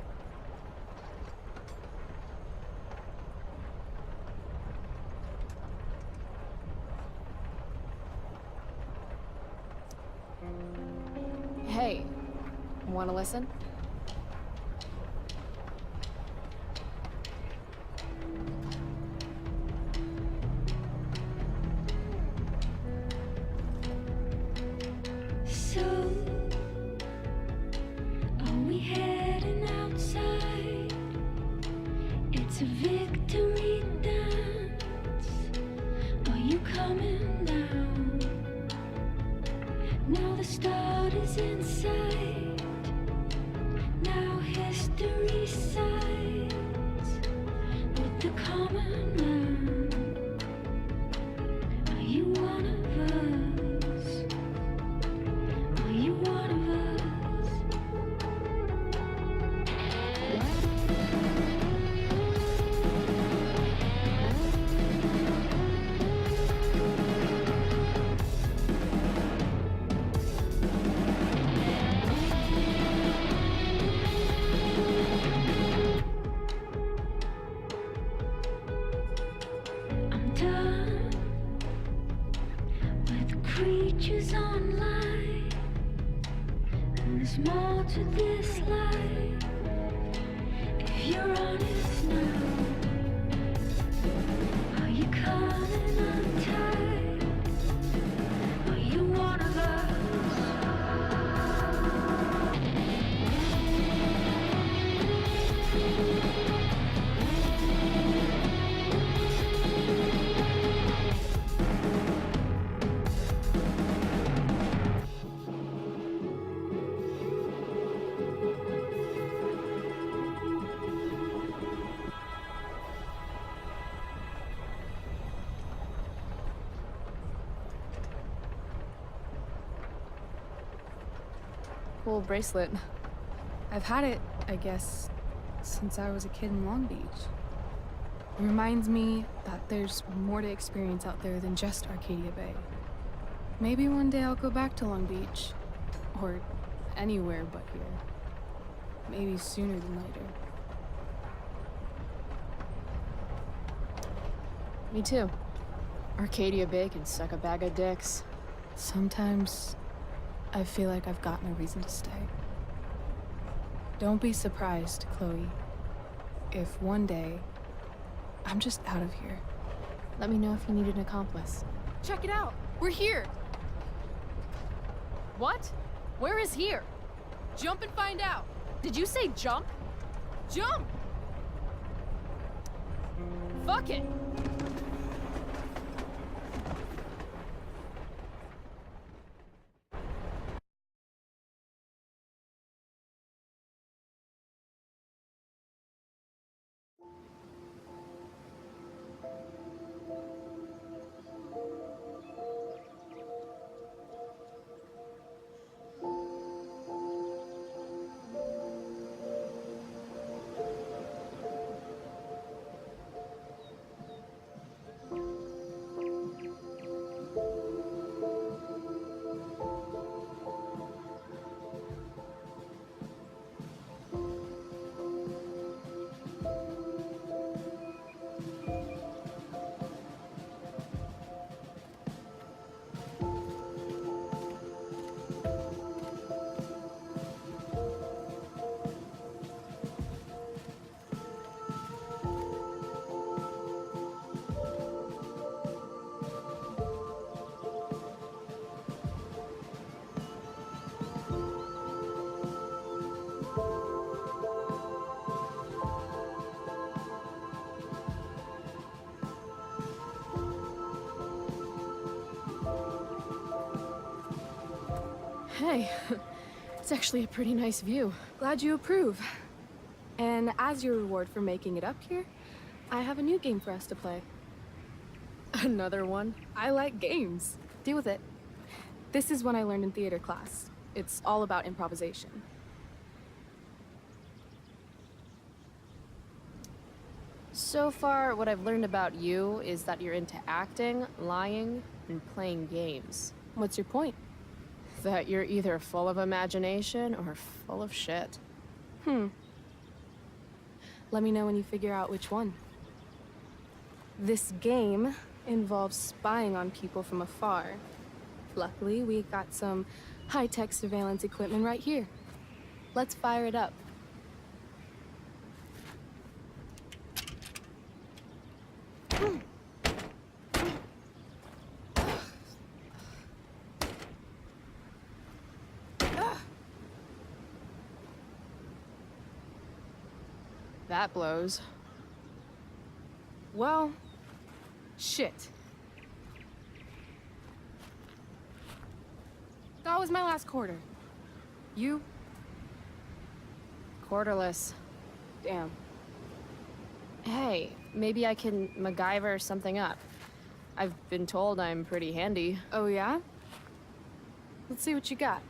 Hey, wanna listen? So, are we heading outside? It's a victory dance. Are you coming down? Now the start is in sight. Now history sides with the common man. Are you one of us? Are you one of us? I'm done with creatures online, and there's more to this life. If you're honest now, are you coming untied? Are you one of us? cool bracelet. I've had it, I guess, since I was a kid in Long Beach. It reminds me that there's more to experience out there than just Arcadia Bay. Maybe one day I'll go back to Long Beach. Or anywhere but here. Maybe sooner than later. Me too. Arcadia Bay can suck a bag of dicks. Sometimes I feel like I've got no reason to stay. Don't be surprised, Chloe, if one day I'm just out of here. Let me know if you need an accomplice. Check it out! We're here! What? Where is here? Jump and find out! Did you say jump? Jump! Fuck it! Hey, it's actually a pretty nice view. Glad you approve. And as your reward for making it up here, I have a new game for us to play. Another one? I like games. Deal with it. This is one I learned in theater class. It's all about improvisation. So far, what I've learned about you is that you're into acting, lying, and playing games. What's your point? That you're either full of imagination or full of shit. Let me know when you figure out which one. This game involves spying on people from afar. Luckily, we got some high-tech surveillance equipment right here. Let's fire it up. That blows. Well, shit. That was my last quarter. You? Quarterless. Damn. Hey, maybe I can MacGyver something up. I've been told I'm pretty handy. Oh, yeah? Let's see what you got.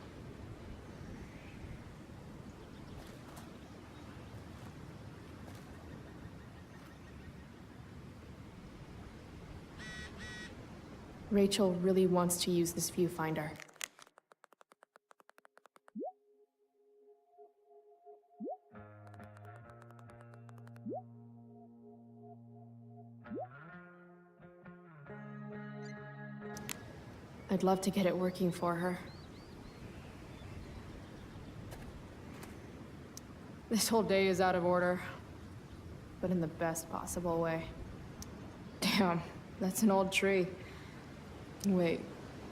Rachel really wants to use this viewfinder. I'd love to get it working for her. This whole day is out of order, but in the best possible way. Damn, that's an old tree. Wait,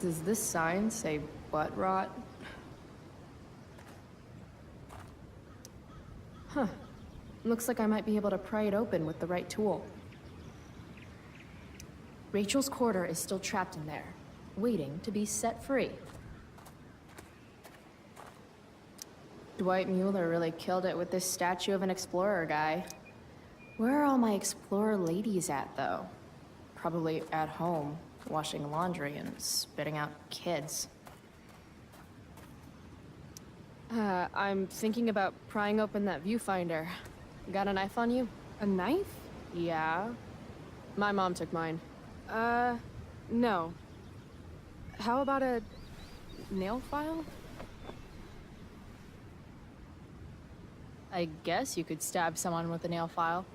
does this sign say butt rot? Huh. Looks like I might be able to pry it open with the right tool. Rachel's quarter is still trapped in there, waiting to be set free. Dwight Mueller really killed it with this statue of an explorer guy. Where are all my explorer ladies at, though? Probably at home, washing laundry and spitting out kids. I'm thinking about prying open that viewfinder. Got a knife on you? A knife? Yeah. My mom took mine. No. How about a nail file? I guess you could stab someone with a nail file.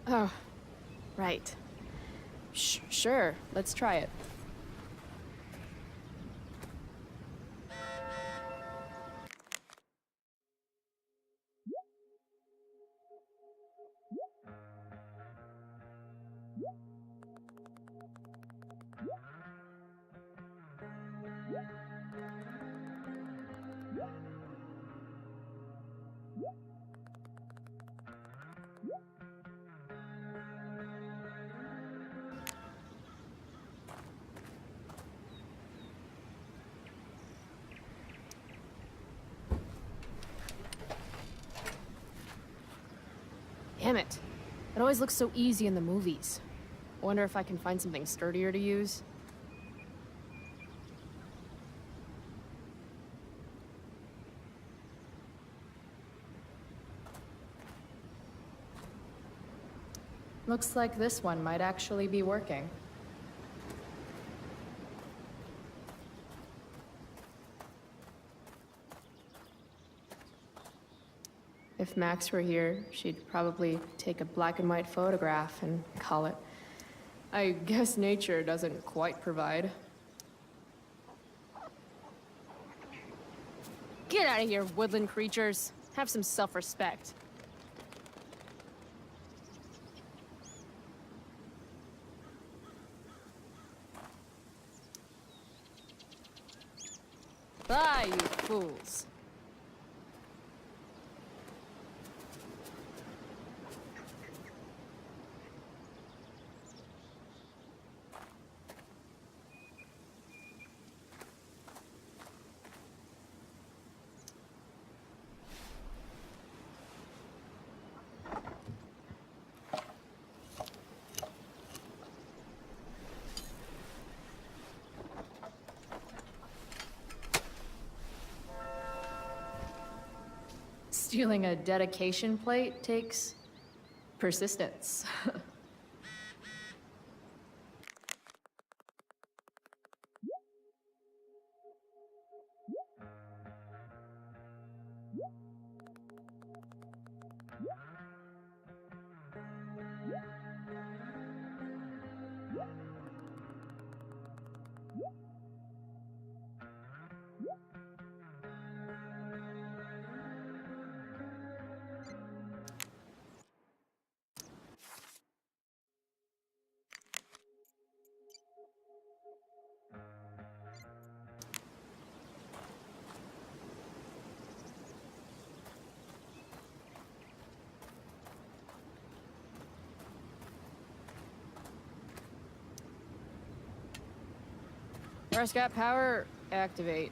Oh, right. Sure, let's try it. Damn it. It always looks so easy in the movies. I wonder if I can find something sturdier to use. Looks like this one might actually be working. If Max were here, she'd probably take a black and white photograph and call it. I guess nature doesn't quite provide. Get out of here, woodland creatures. Have some self-respect. Bye, you fools. Stealing a dedication plate takes persistence. Press got power, activate.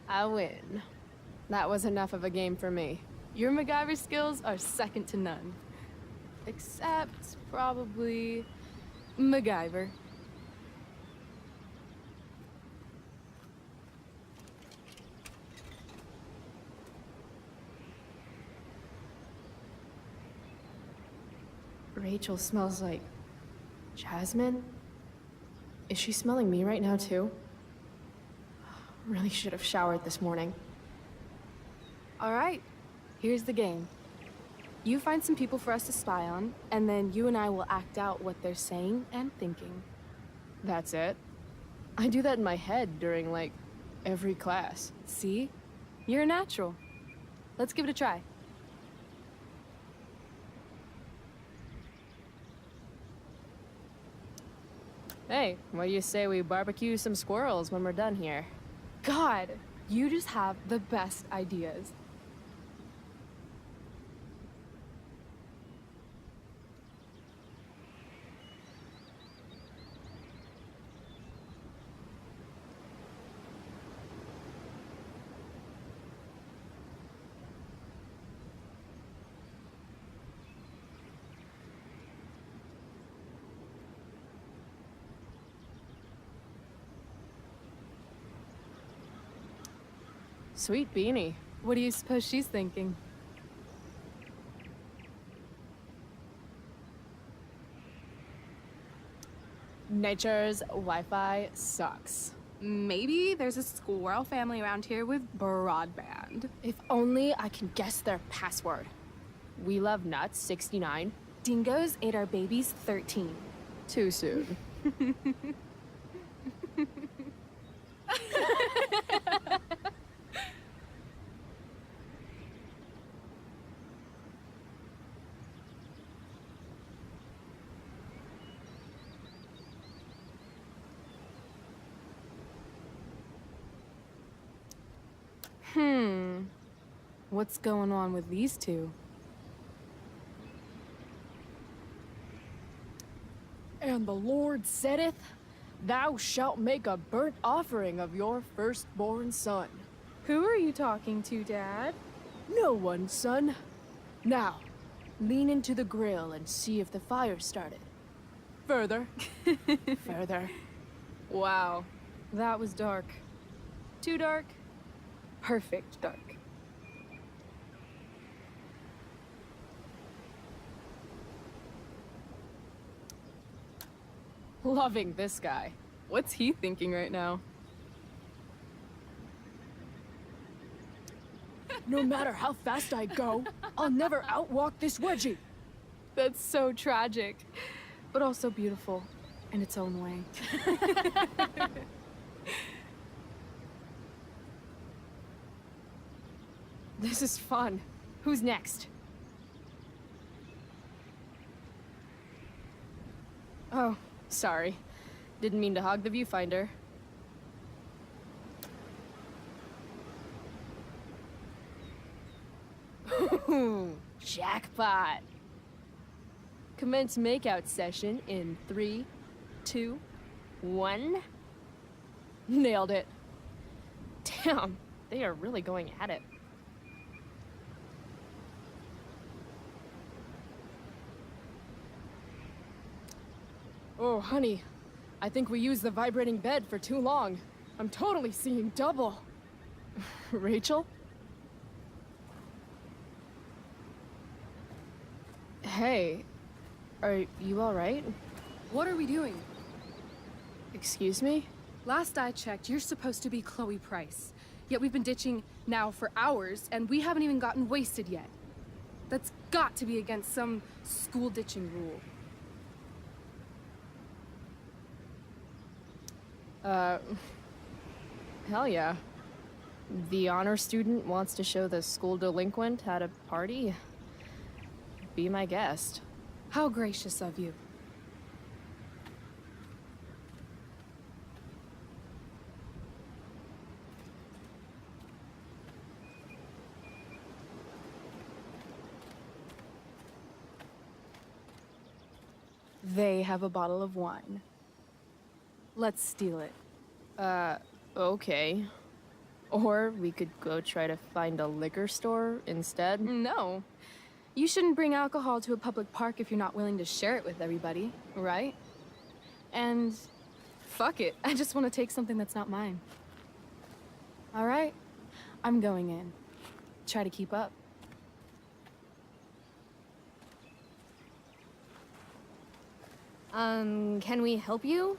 I win. That was enough of a game for me. Your MacGyver skills are second to none. Except, probably, MacGyver. Rachel smells like jasmine? Is she smelling me right now, too? Really should have showered this morning. All right, here's the game. You find some people for us to spy on, and then you and I will act out what they're saying and thinking. That's it? I do that in my head during, like, every class. See? You're a natural. Let's give it a try. Hey, what do you say we barbecue some squirrels when we're done here? God, You just have the best ideas. Sweet beanie. What do you suppose she's thinking? Nature's Wi-Fi sucks. Maybe there's a squirrel family around here with broadband. If only I can guess their password. We love nuts, 69. Dingoes ate our babies, 13. Too soon. What's going on with these two? And the Lord saith, Thou shalt make a burnt offering of your firstborn son. Who are you talking to, Dad? No one, son. Now, lean into the grill and see if the fire started. Further. Further. Wow, that was dark. Too dark? Perfect dark. Loving this guy. What's he thinking right now? No matter how fast I go, I'll never outwalk this wedgie. That's so tragic, but also beautiful in its own way. This is fun. Who's next? Oh, sorry. Didn't mean to hog the viewfinder. Jackpot! Commence makeout session in 3, 2, 1. Nailed it. Damn, they are really going at it. Oh, honey, I think we used the vibrating bed for too long. I'm totally seeing double. Rachel? Hey, are you all right? What are we doing? Excuse me? Last I checked, you're supposed to be Chloe Price. Yet we've been ditching now for hours, and we haven't even gotten wasted yet. That's got to be against some school ditching rule. Hell yeah. The honor student wants to show the school delinquent at a party? Be my guest. How gracious of you. They have a bottle of wine. Let's steal it. Okay. Or we could go try to find a liquor store instead. No. You shouldn't bring alcohol to a public park if you're not willing to share it with everybody, right? And fuck it, I just want to take something that's not mine. All right, I'm going in. Try to keep up. Can we help you?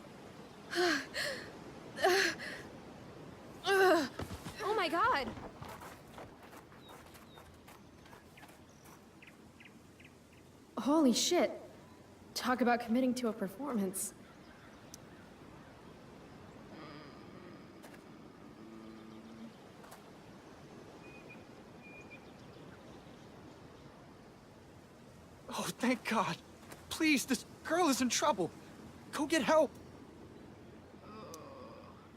Oh my god! Holy shit. Talk about committing to a performance. Oh, thank God. Please, this girl is in trouble. Go get help.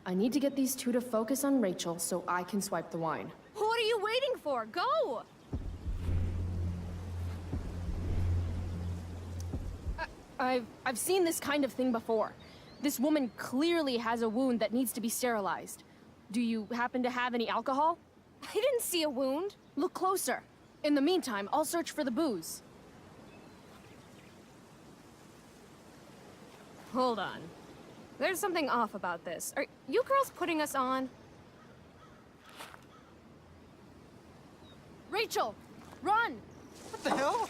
I need to get these two to focus on Rachel so I can swipe the wine. What are you waiting for? Go! I've seen this kind of thing before. This woman clearly has a wound that needs to be sterilized. Do you happen to have any alcohol? I didn't see a wound. Look closer. In the meantime, I'll search for the booze. Hold on. There's something off about this. Are you girls putting us on? Rachel! Run! What the hell?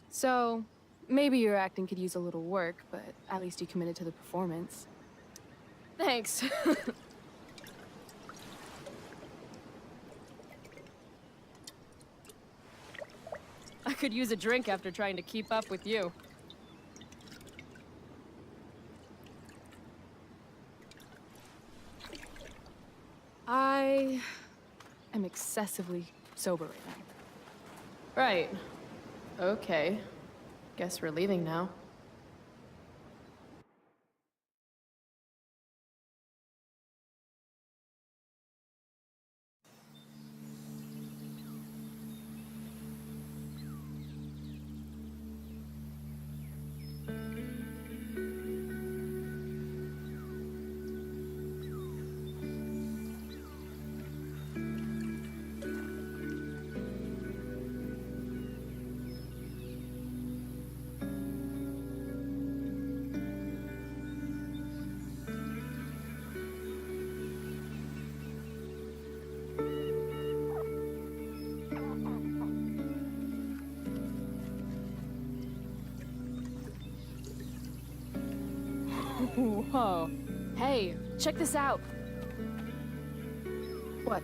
So, maybe your acting could use a little work, but at least you committed to the performance. Thanks. I could use a drink after trying to keep up with you. I am excessively sober right now. Right. Okay. Guess we're leaving now. Whoa. Hey, check this out. What?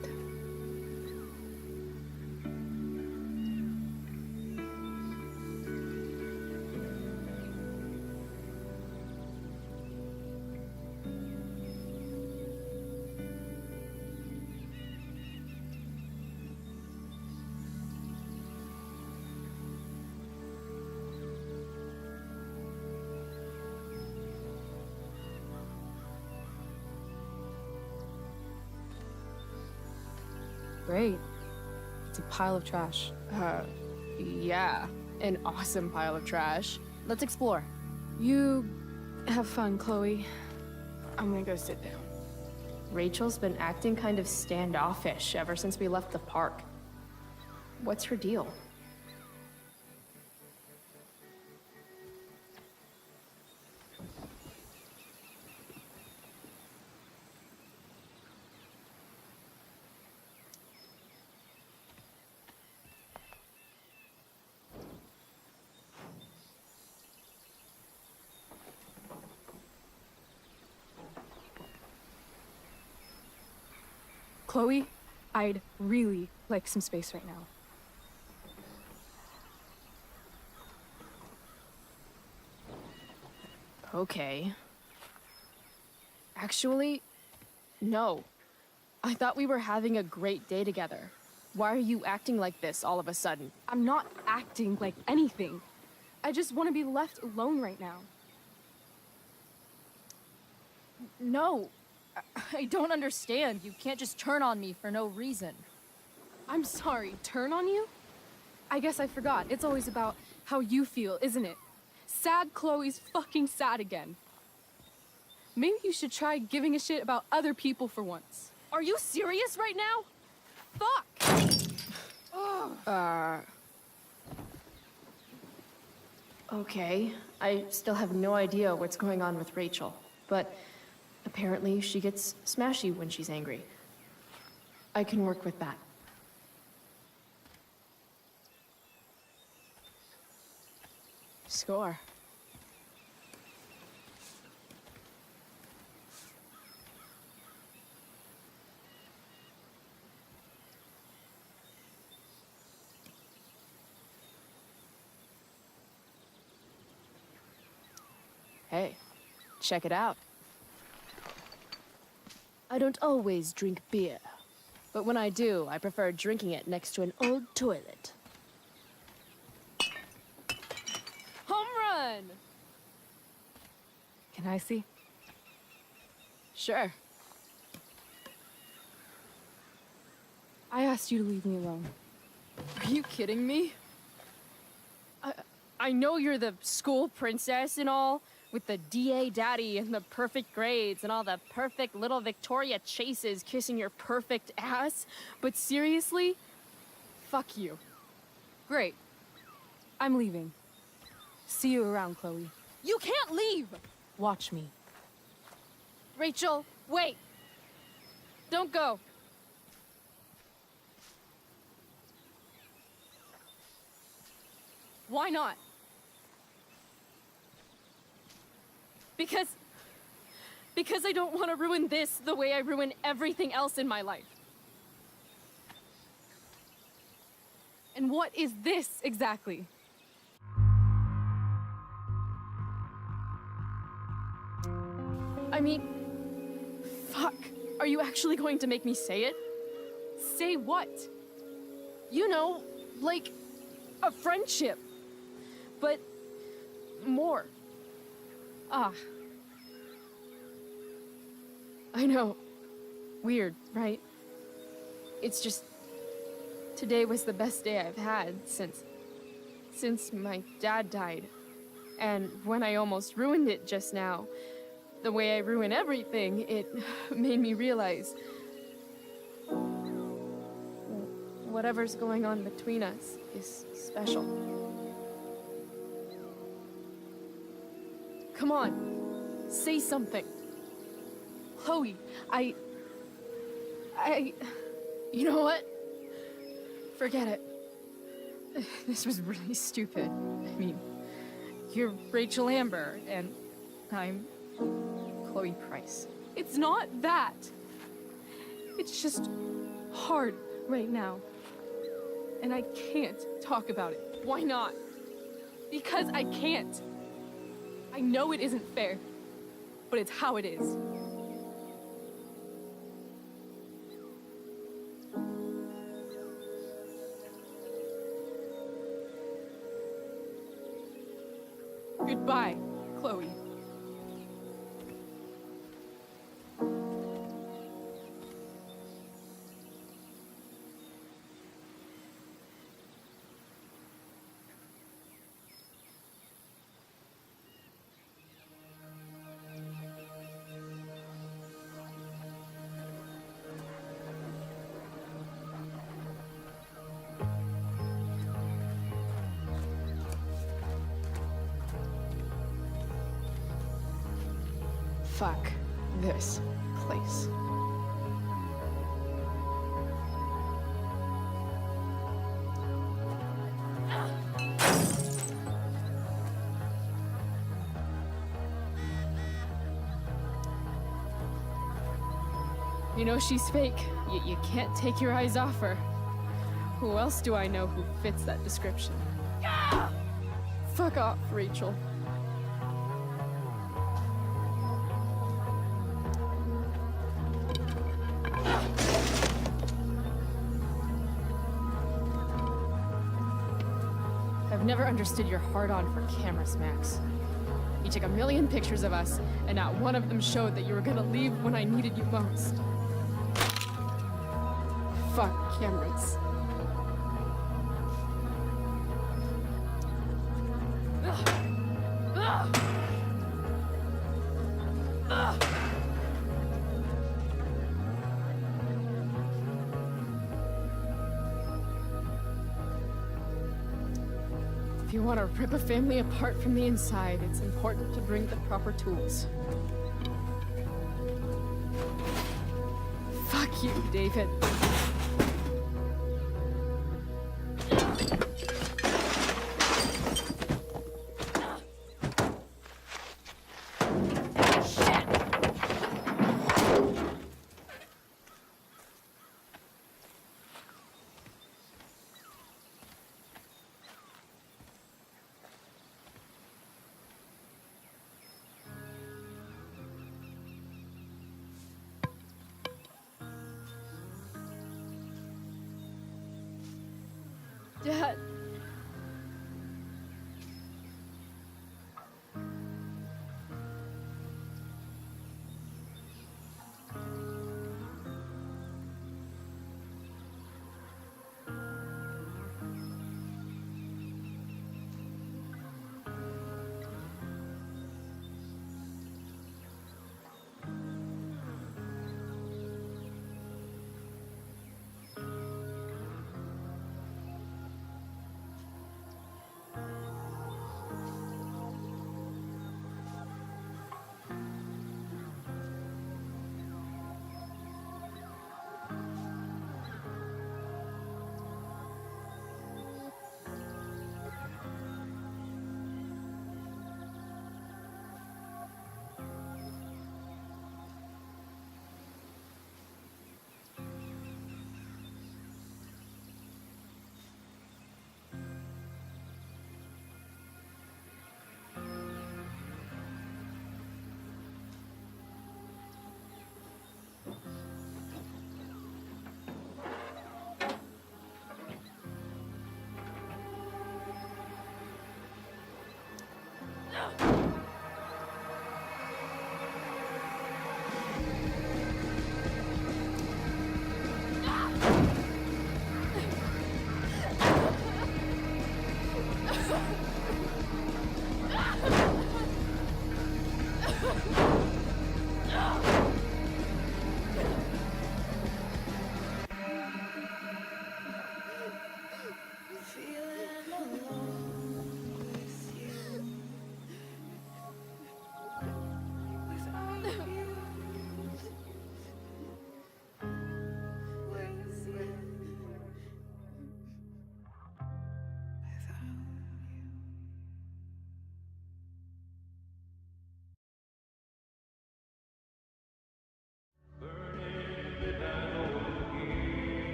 Great. It's a pile of trash. Yeah. An awesome pile of trash. Let's explore. You have fun, Chloe. I'm gonna go sit down. Rachel's been acting kind of standoffish ever since we left the park. What's her deal? Chloe, I'd really like some space right now. Okay. Actually, no. I thought we were having a great day together. Why are you acting like this all of a sudden? I'm not acting like anything. I just want to be left alone right now. No. I don't understand. You can't just turn on me for no reason. I'm sorry, turn on you? I guess I forgot. It's always about how you feel, isn't it? Sad Chloe's fucking sad again. Maybe you should try giving a shit about other people for once. Are you serious right now? Fuck! Okay. I still have no idea what's going on with Rachel, but apparently she gets smashy when she's angry. I can work with that. Score. Hey, check it out. I don't always drink beer, but when I do, I prefer drinking it next to an old toilet. Home run! Can I see? Sure. I asked you to leave me alone. Are you kidding me? I know you're the school princess and all, with the DA daddy and the perfect grades and all the perfect little Victoria chases kissing your perfect ass, but seriously? Fuck you. Great. I'm leaving. See you around, Chloe. You can't leave! Watch me. Rachel, wait! Don't go. Why not? Because I don't want to ruin this the way I ruin everything else in my life. And what is this exactly? I mean, fuck. Are you actually going to make me say it? Say what? You know, like a friendship. But more. Ah. I know. Weird, right? It's just... Today was the best day I've had since my dad died. And when I almost ruined it just now, the way I ruin everything, it made me realize whatever's going on between us is special. Come on, say something. Chloe, you know what? Forget it. This was really stupid. I mean, you're Rachel Amber, and I'm Chloe Price. It's not that. It's just hard right now. And I can't talk about it. Why not? Because I can't. I know it isn't fair, but it's how it is. Goodbye, Chloe. Fuck this place. You know she's fake, yet you can't take your eyes off her. Who else do I know who fits that description? Fuck off, Rachel. I've never understood your hard-on for cameras, Max. You took a million pictures of us, and not one of them showed that you were gonna leave when I needed you most. Fuck cameras. Ugh. Ugh. Ugh. If you want to rip a family apart from the inside, it's important to bring the proper tools. Fuck you, David. Dad.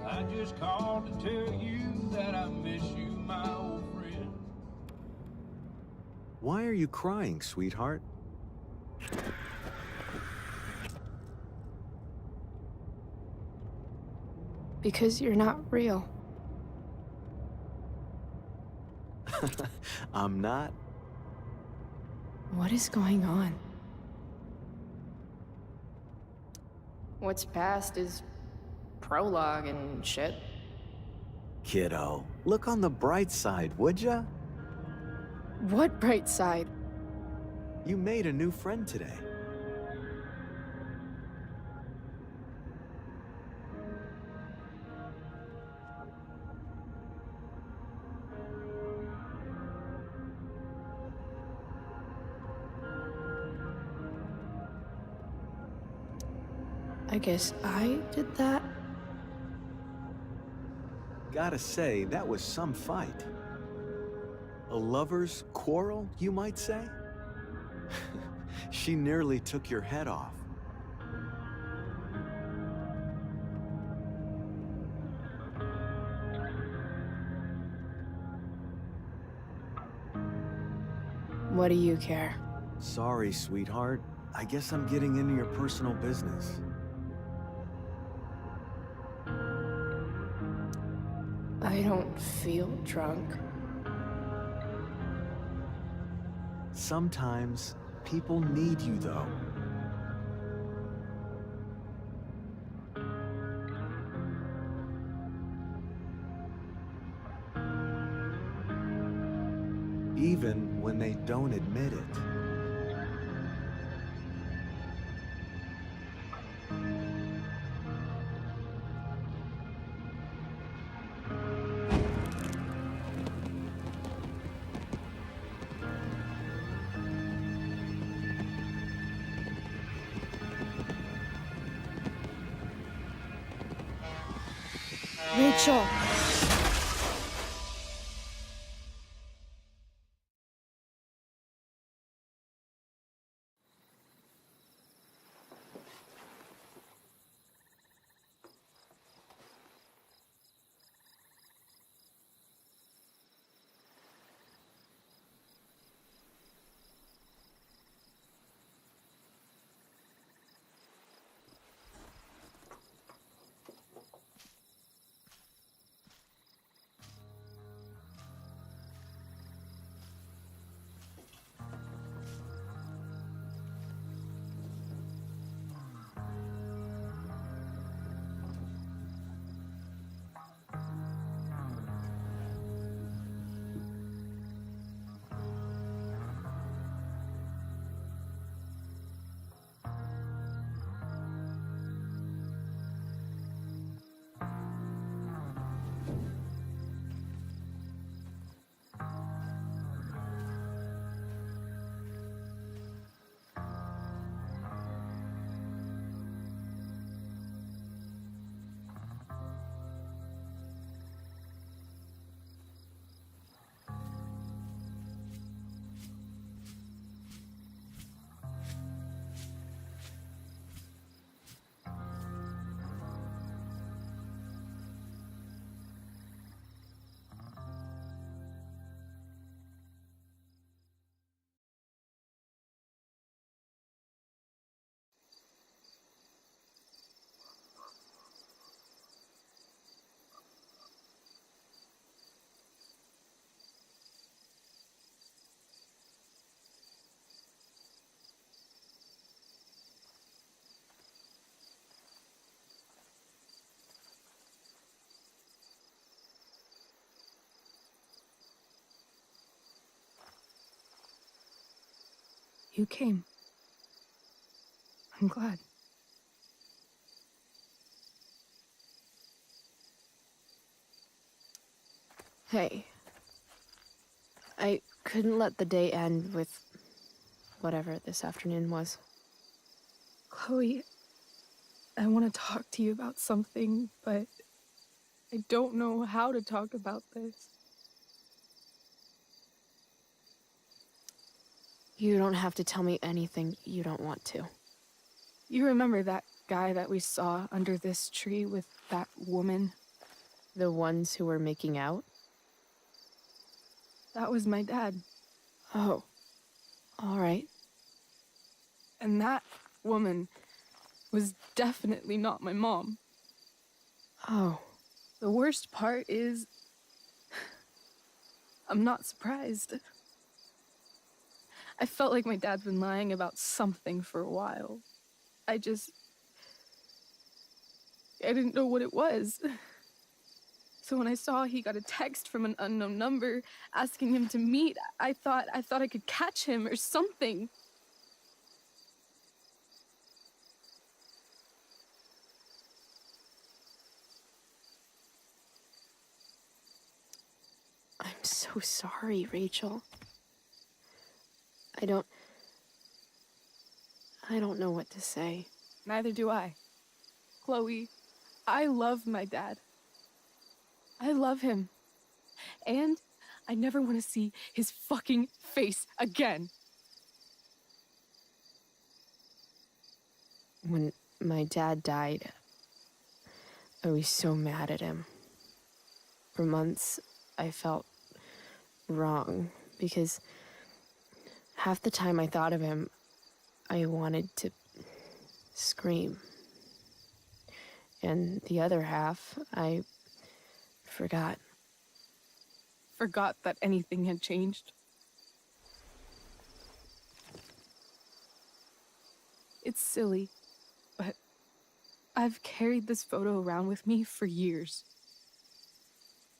I just called to tell you that I miss you, my old friend. Why are you crying, sweetheart? Because you're not real. I'm not. What is going on? What's past is prologue and shit. Kiddo, look on the bright side, would ya? What bright side? You made a new friend today. I guess I did that? Gotta say, that was some fight. A lover's quarrel, you might say? She nearly took your head off. What do you care? Sorry, sweetheart. I guess I'm getting into your personal business. I don't feel drunk. Sometimes people need you, though. Even when they don't admit it. Rachel! You came. I'm glad. Hey. I couldn't let the day end with whatever this afternoon was. Chloe, I want to talk to you about something, but I don't know how to talk about this. You don't have to tell me anything you don't want to. You remember that guy that we saw under this tree with that woman? The ones who were making out? That was my dad. Oh. All right. And that woman was definitely not my mom. Oh. The worst part is, I'm not surprised. I felt like my dad's been lying about something for a while. I didn't know what it was. So when I saw he got a text from an unknown number asking him to meet, I thought I could catch him or something. I'm so sorry, Rachel. I don't know what to say. Neither do I. Chloe, I love my dad. I love him. And I never want to see his fucking face again. When my dad died, I was so mad at him. For months, I felt wrong because half the time I thought of him, I wanted to scream. And the other half, I forgot. Forgot that anything had changed. It's silly, but I've carried this photo around with me for years.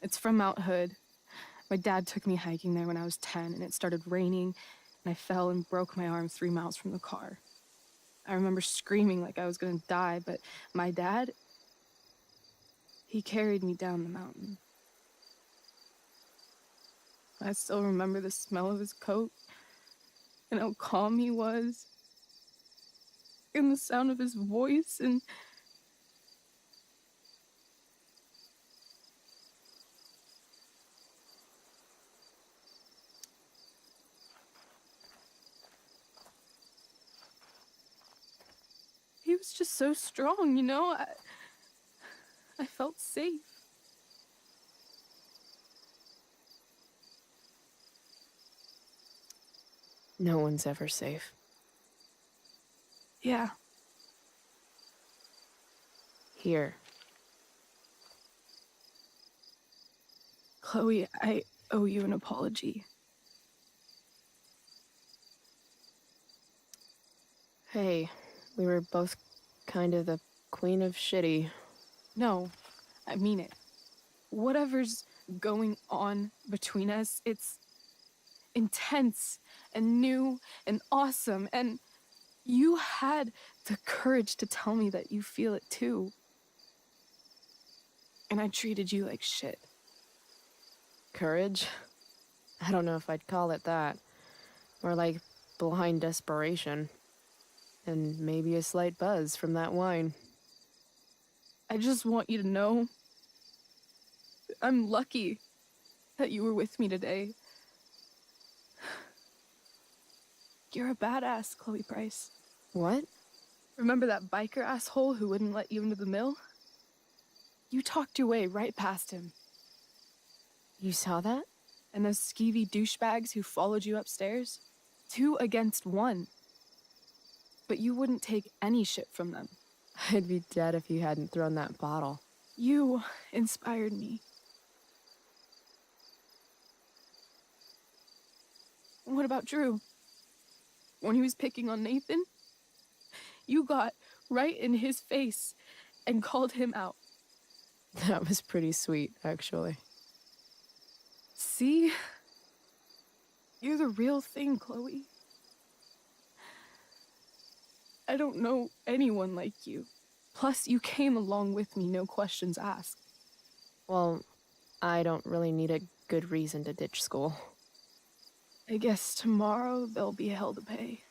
It's from Mount Hood. My dad took me hiking there when I was 10, and it started raining, and I fell and broke my arm 3 miles from the car. I remember screaming like I was gonna die, but my dad, he carried me down the mountain. I still remember the smell of his coat, and how calm he was, and the sound of his voice, and he was just so strong, you know? I felt safe. No one's ever safe. Yeah. Here. Chloe, I owe you an apology. Hey, we were both kind of the queen of shitty. No, I mean it. Whatever's going on between us, it's intense and new and awesome, and you had the courage to tell me that you feel it too. And I treated you like shit. Courage? I don't know if I'd call it that. More like blind desperation. And maybe a slight buzz from that wine. I just want you to know I'm lucky that you were with me today. You're a badass, Chloe Price. What? Remember that biker asshole who wouldn't let you into the mill? You talked your way right past him. You saw that? And those skeevy douchebags who followed you upstairs? 2 against 1. But you wouldn't take any shit from them. I'd be dead if you hadn't thrown that bottle. You inspired me. What about Drew? When he was picking on Nathan? You got right in his face and called him out. That was pretty sweet, actually. See? You're the real thing, Chloe. I don't know anyone like you. Plus, you came along with me, no questions asked. Well, I don't really need a good reason to ditch school. I guess tomorrow there'll be hell to pay.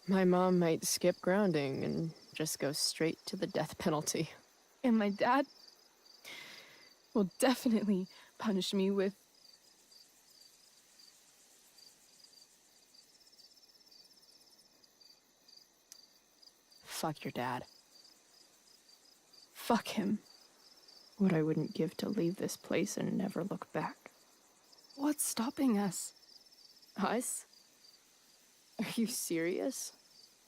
My mom might skip grounding and just go straight to the death penalty. And my dad will definitely punish me with... Fuck your dad. Fuck him. What I wouldn't give to leave this place and never look back. What's stopping us? Us? Are you serious?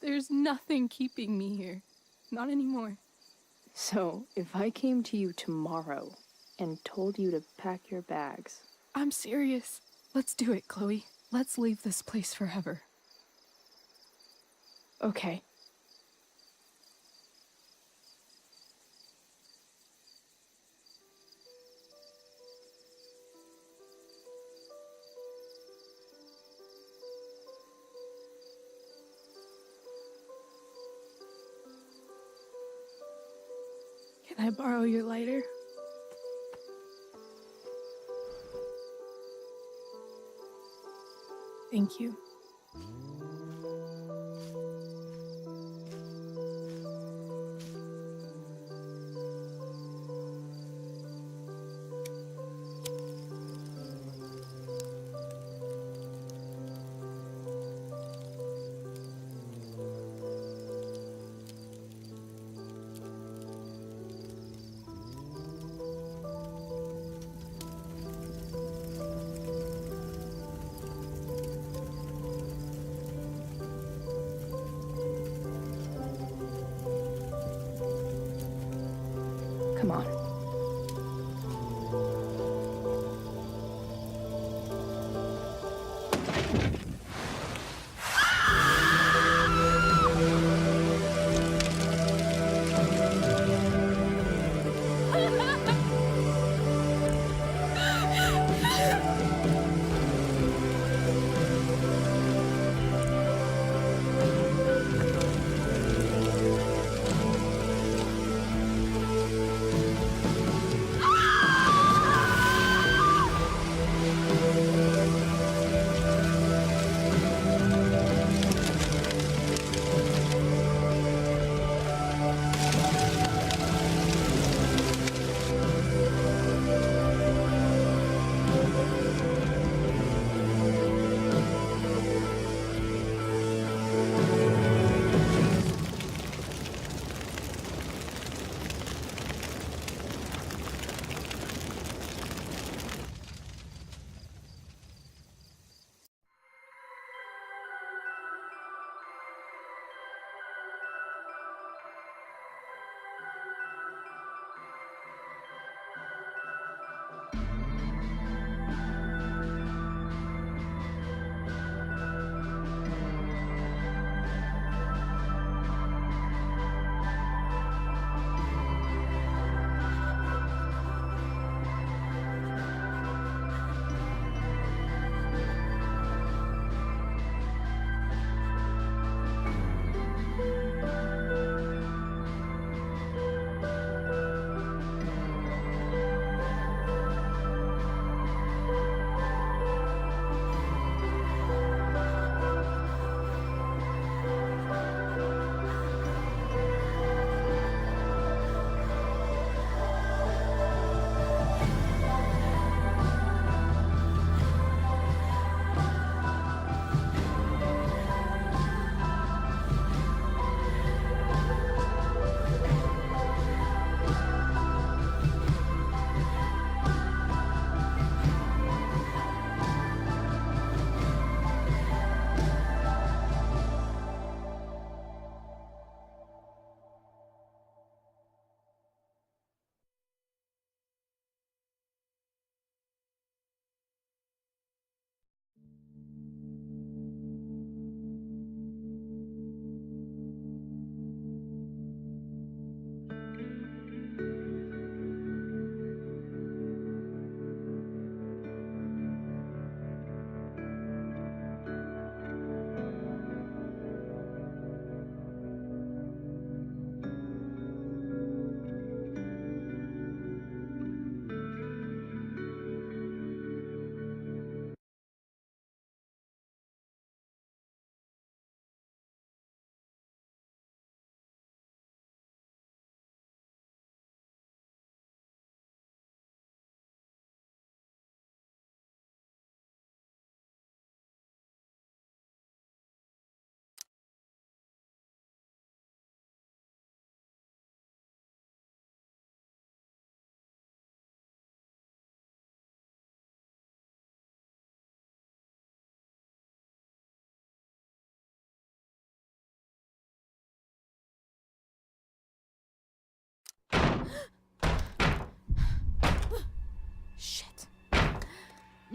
There's nothing keeping me here. Not anymore. So, if I came to you tomorrow and told you to pack your bags... I'm serious. Let's do it, Chloe. Let's leave this place forever. Okay. Can I borrow your lighter? Thank you. Come on.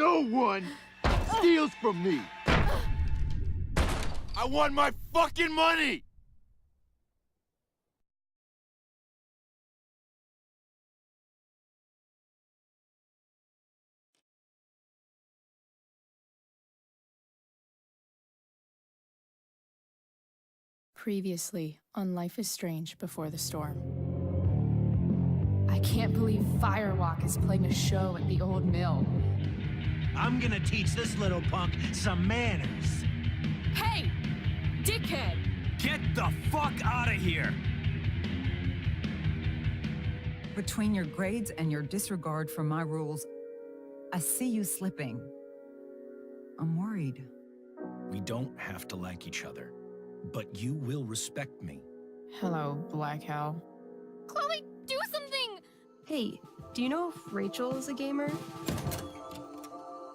No one steals from me. I want my fucking money! Previously on Life is Strange Before the Storm. I can't believe Firewalk is playing a show at the old mill. I'm gonna teach this little punk some manners. Hey! Dickhead! Get the fuck out of here! Between your grades and your disregard for my rules, I see you slipping. I'm worried. We don't have to like each other, but you will respect me. Hello, Black Hell. Chloe, do something! Hey, do you know if Rachel is a gamer?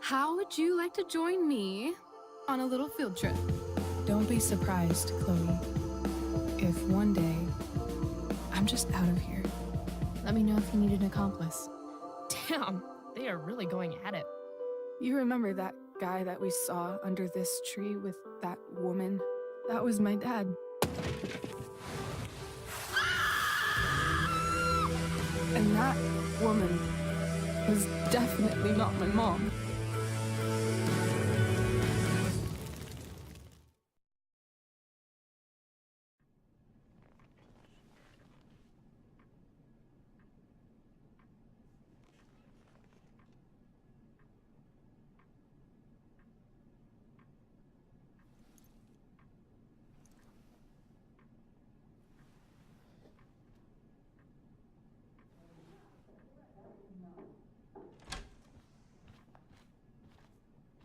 How would you like to join me on a little field trip? Don't be surprised, Chloe, if one day I'm just out of here. Let me know if you need an accomplice. Damn, they are really going at it. You remember that guy that we saw under this tree with that woman? That was my dad. And that woman was definitely not my mom.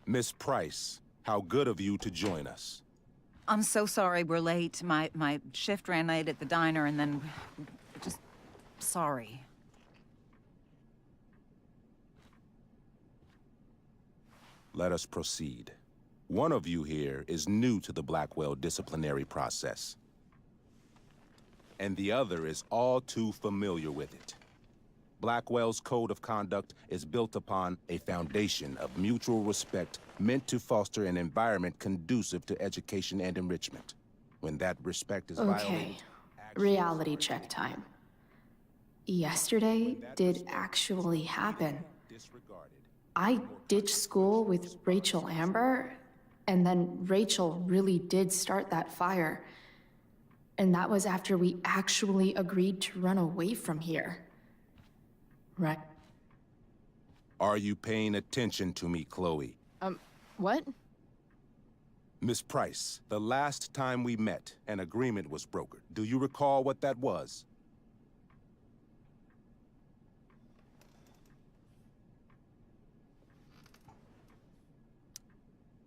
Miss Price, how good of you to join us. I'm so sorry we're late. My shift ran late at the diner and then... just... sorry. Let us proceed. One of you here is new to the Blackwell disciplinary process, and the other is all too familiar with it. Blackwell's code of conduct is built upon a foundation of mutual respect meant to foster an environment conducive to education and enrichment. When that respect is violated... Okay, reality check time. Yesterday did actually happen. I ditched school with Rachel Amber, and then Rachel really did start that fire. And that was after we actually agreed to run away from here. Right. Are you paying attention to me, Chloe? What? Miss Price, the last time we met, an agreement was brokered. Do you recall what that was?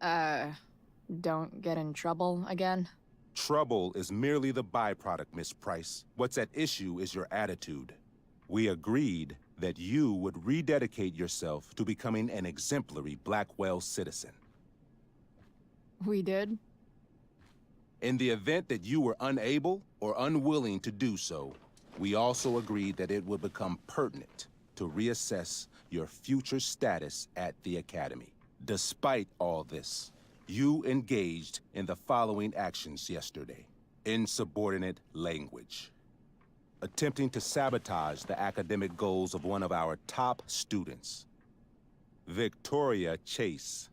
Don't get in trouble again? Trouble is merely the byproduct, Miss Price. What's at issue is your attitude. We agreed that you would rededicate yourself to becoming an exemplary Blackwell citizen. We did? In the event that you were unable or unwilling to do so, we also agreed that it would become pertinent to reassess your future status at the Academy. Despite all this, you engaged in the following actions yesterday. Insubordinate language. Attempting to sabotage the academic goals of one of our top students, Victoria Chase.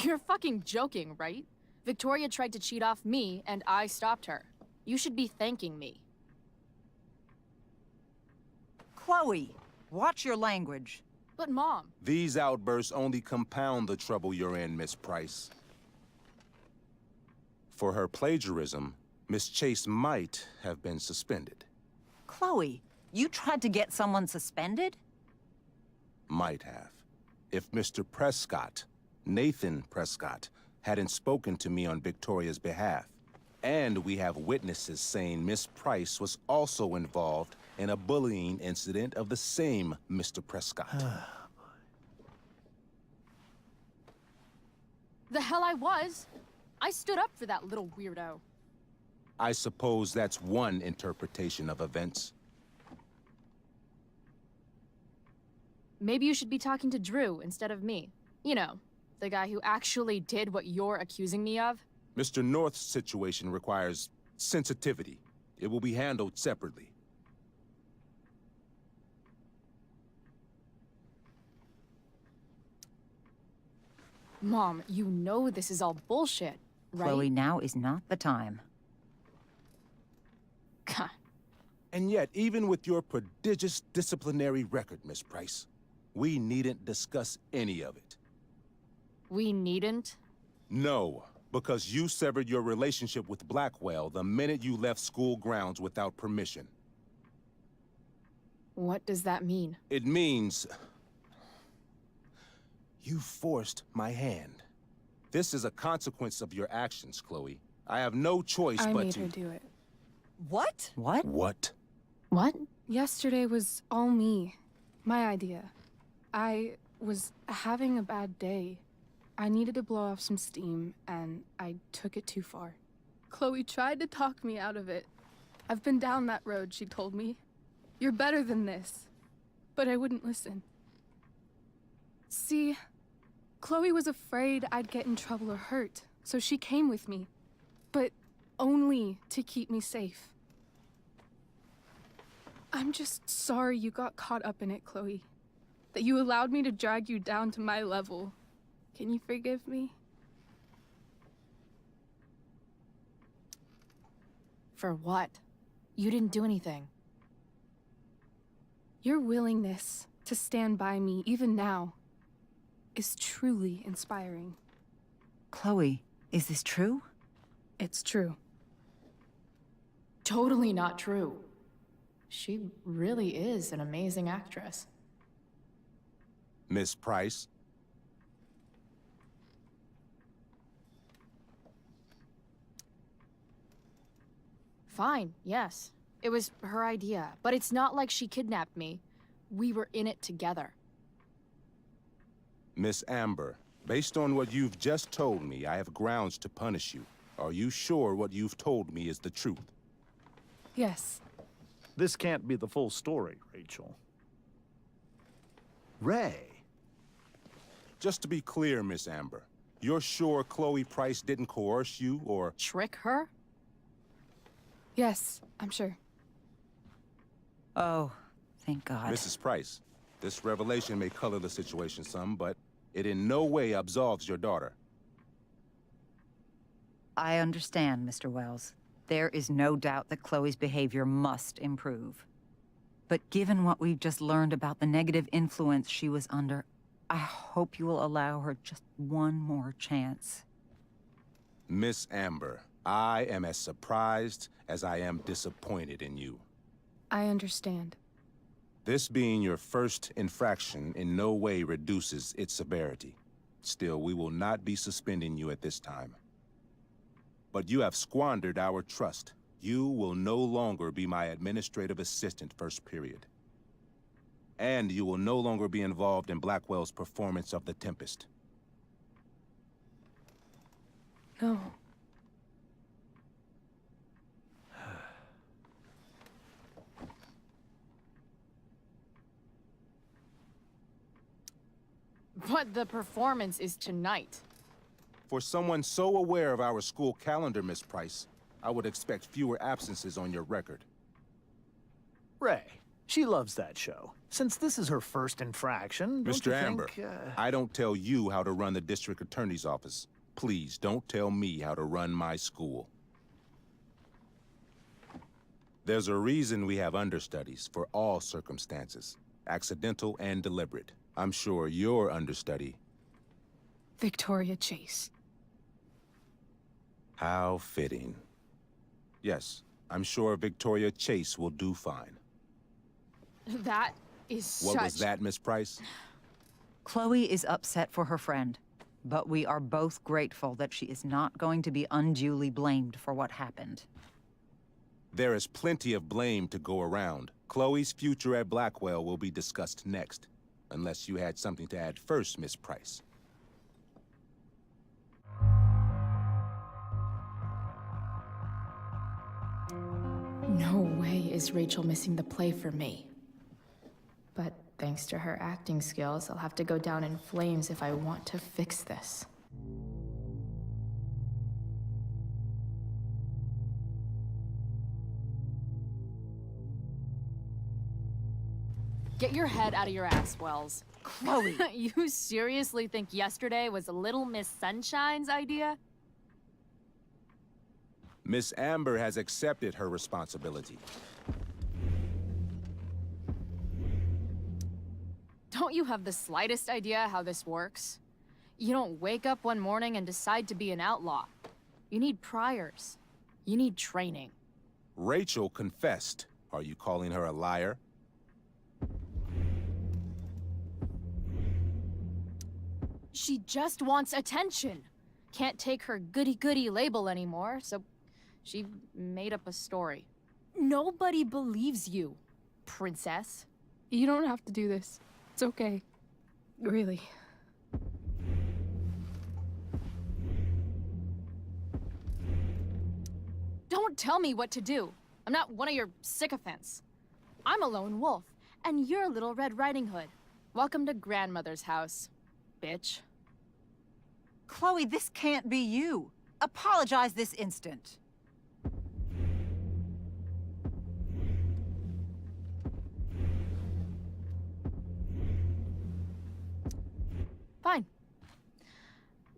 You're fucking joking, right? Victoria tried to cheat off me, and I stopped her. You should be thanking me. Chloe, watch your language. But Mom... These outbursts only compound the trouble you're in, Miss Price. For her plagiarism, Miss Chase might have been suspended. Chloe, you tried to get someone suspended? Might have. If Mr. Prescott, Nathan Prescott, hadn't spoken to me on Victoria's behalf. And we have witnesses saying Miss Price was also involved in a bullying incident of the same Mr. Prescott. The hell I was! I stood up for that little weirdo. I suppose that's one interpretation of events. Maybe you should be talking to Drew instead of me. You know, the guy who actually did what you're accusing me of. Mr. North's situation requires sensitivity. It will be handled separately. Mom, you know this is all bullshit, right? Chloe, now is not the time. And yet, even with your prodigious disciplinary record, Miss Price, we needn't discuss any of it. We needn't? No, because you severed your relationship with Blackwell the minute you left school grounds without permission. What does that mean? It means... you forced my hand. This is a consequence of your actions, Chloe. I have no choice I but made to... her do it. What? What? What? What? Yesterday was all me. My idea. I was having a bad day. I needed to blow off some steam, and I took it too far. Chloe tried to talk me out of it. I've been down that road, she told me. You're better than this. But I wouldn't listen. See, Chloe was afraid I'd get in trouble or hurt, so she came with me. But only to keep me safe. I'm just sorry you got caught up in it, Chloe. That you allowed me to drag you down to my level. Can you forgive me? For what? You didn't do anything. Your willingness to stand by me, even now, is truly inspiring. Chloe, is this true? It's true. Totally not true. She really is an amazing actress. Miss Price? Fine, yes. It was her idea, but it's not like she kidnapped me. We were in it together. Miss Amber, based on what you've just told me, I have grounds to punish you. Are you sure what you've told me is the truth? Yes. This can't be the full story, Rachel. Ray. Just to be clear, Miss Amber, you're sure Chloe Price didn't coerce you or... Trick her? Yes, I'm sure. Oh, thank God. Mrs. Price, this revelation may color the situation some, but it in no way absolves your daughter. I understand, Mr. Wells. There is no doubt that Chloe's behavior must improve. But given what we've just learned about the negative influence she was under, I hope you will allow her just one more chance. Miss Amber, I am as surprised as I am disappointed in you. I understand. This being your first infraction in no way reduces its severity. Still, we will not be suspending you at this time. But you have squandered our trust. You will no longer be my administrative assistant first period. And you will no longer be involved in Blackwell's performance of The Tempest. No. But the performance is tonight. For someone so aware of our school calendar, Miss Price, I would expect fewer absences on your record. Ray, she loves that show. Since this is her first infraction, don't Mr. you Amber, think, I don't tell you how to run the district attorney's office. Please, don't tell me how to run my school. There's a reason we have understudies for all circumstances, accidental and deliberate. I'm sure your understudy... Victoria Chase. How fitting. Yes, I'm sure Victoria Chase will do fine. That is What was that, Miss Price? Chloe is upset for her friend, but we are both grateful that she is not going to be unduly blamed for what happened. There is plenty of blame to go around. Chloe's future at Blackwell will be discussed next. Unless you had something to add first, Miss Price. No way is Rachel missing the play for me. But thanks to her acting skills, I'll have to go down in flames if I want to fix this. Get your head out of your ass, Wells. Chloe! You seriously think yesterday was Little Miss Sunshine's idea? Miss Amber has accepted her responsibility. Don't you have the slightest idea how this works? You don't wake up one morning and decide to be an outlaw. You need priors. You need training. Rachel confessed. Are you calling her a liar? She just wants attention. Can't take her goody-goody label anymore, so she made up a story. Nobody believes you, princess. You don't have to do this. It's okay. Really. Don't tell me what to do. I'm not one of your sycophants. I'm a lone wolf, and you're Little Red Riding Hood. Welcome to grandmother's house, bitch. Chloe, this can't be you. Apologize this instant. Fine.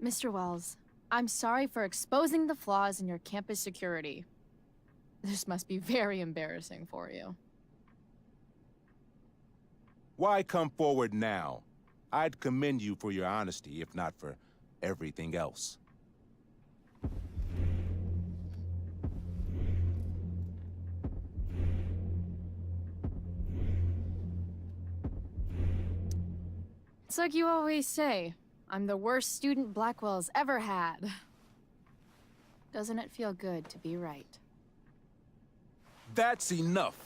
Mr. Wells, I'm sorry for exposing the flaws in your campus security. This must be very embarrassing for you. Why come forward now? I'd commend you for your honesty, if not for everything else. It's like you always say, I'm the worst student Blackwell's ever had. Doesn't it feel good to be right? That's enough.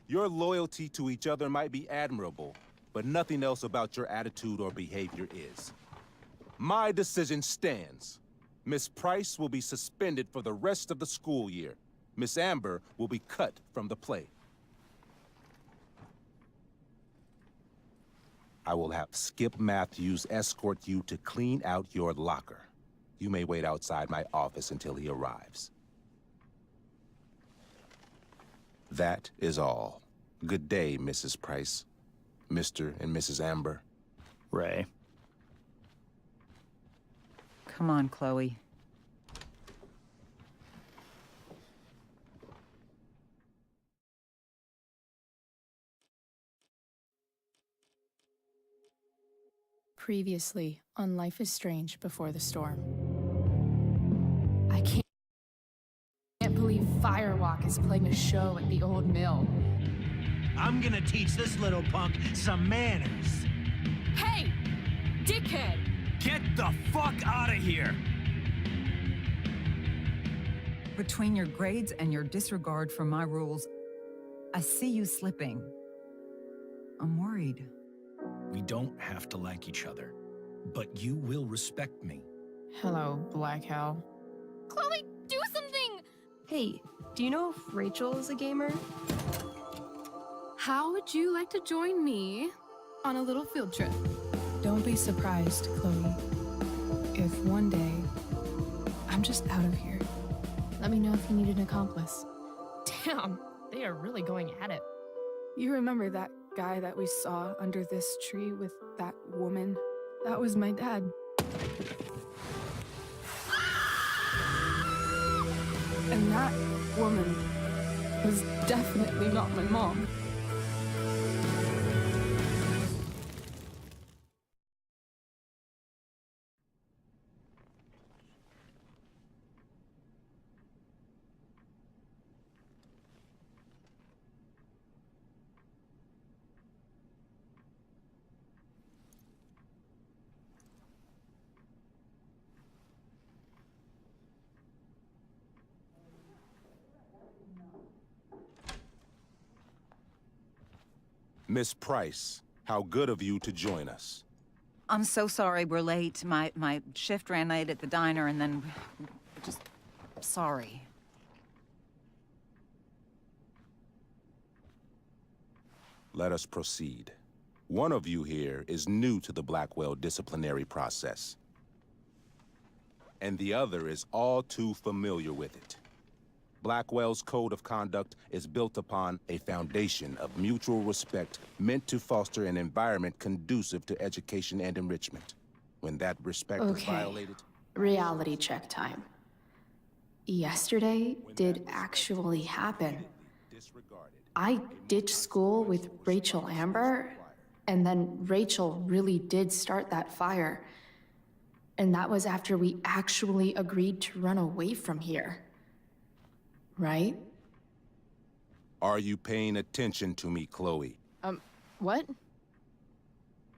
Your loyalty to each other might be admirable, but nothing else about your attitude or behavior is. My decision stands. Miss Price will be suspended for the rest of the school year. Miss Amber will be cut from the play. I will have Skip Matthews escort you to clean out your locker. You may wait outside my office until he arrives. That is all. Good day, Mrs. Price. Mr. and Mrs. Amber. Ray. Come on, Chloe. Previously on Life is Strange Before the Storm. I can't believe Firewalk is playing a show at the old mill. I'm gonna teach this little punk some manners. Hey! Dickhead! Get the fuck out of here! Between your grades and your disregard for my rules, I see you slipping. I'm worried. We don't have to like each other, but you will respect me. Hello, Black Hell. Chloe, do something! Hey, do you know if Rachel is a gamer? How would you like to join me on a little field trip? Don't be surprised, Chloe, if one day I'm just out of here. Let me know if you need an accomplice. Damn, they are really going at it. You remember that guy that we saw under this tree with that woman? That was my dad. And that woman was definitely not my mom. Miss Price, how good of you to join us. I'm so sorry we're late. My shift ran late at the diner and then just sorry. Let us proceed. One of you here is new to the Blackwell disciplinary process, and the other is all too familiar with it. Blackwell's code of conduct is built upon a foundation of mutual respect meant to foster an environment conducive to education and enrichment. When that respect is violated... Reality check time. Yesterday did actually happen. I ditched school with Rachel Amber, and then Rachel really did start that fire. And that was after we actually agreed to run away from here. Right? Are you paying attention to me, Chloe? What?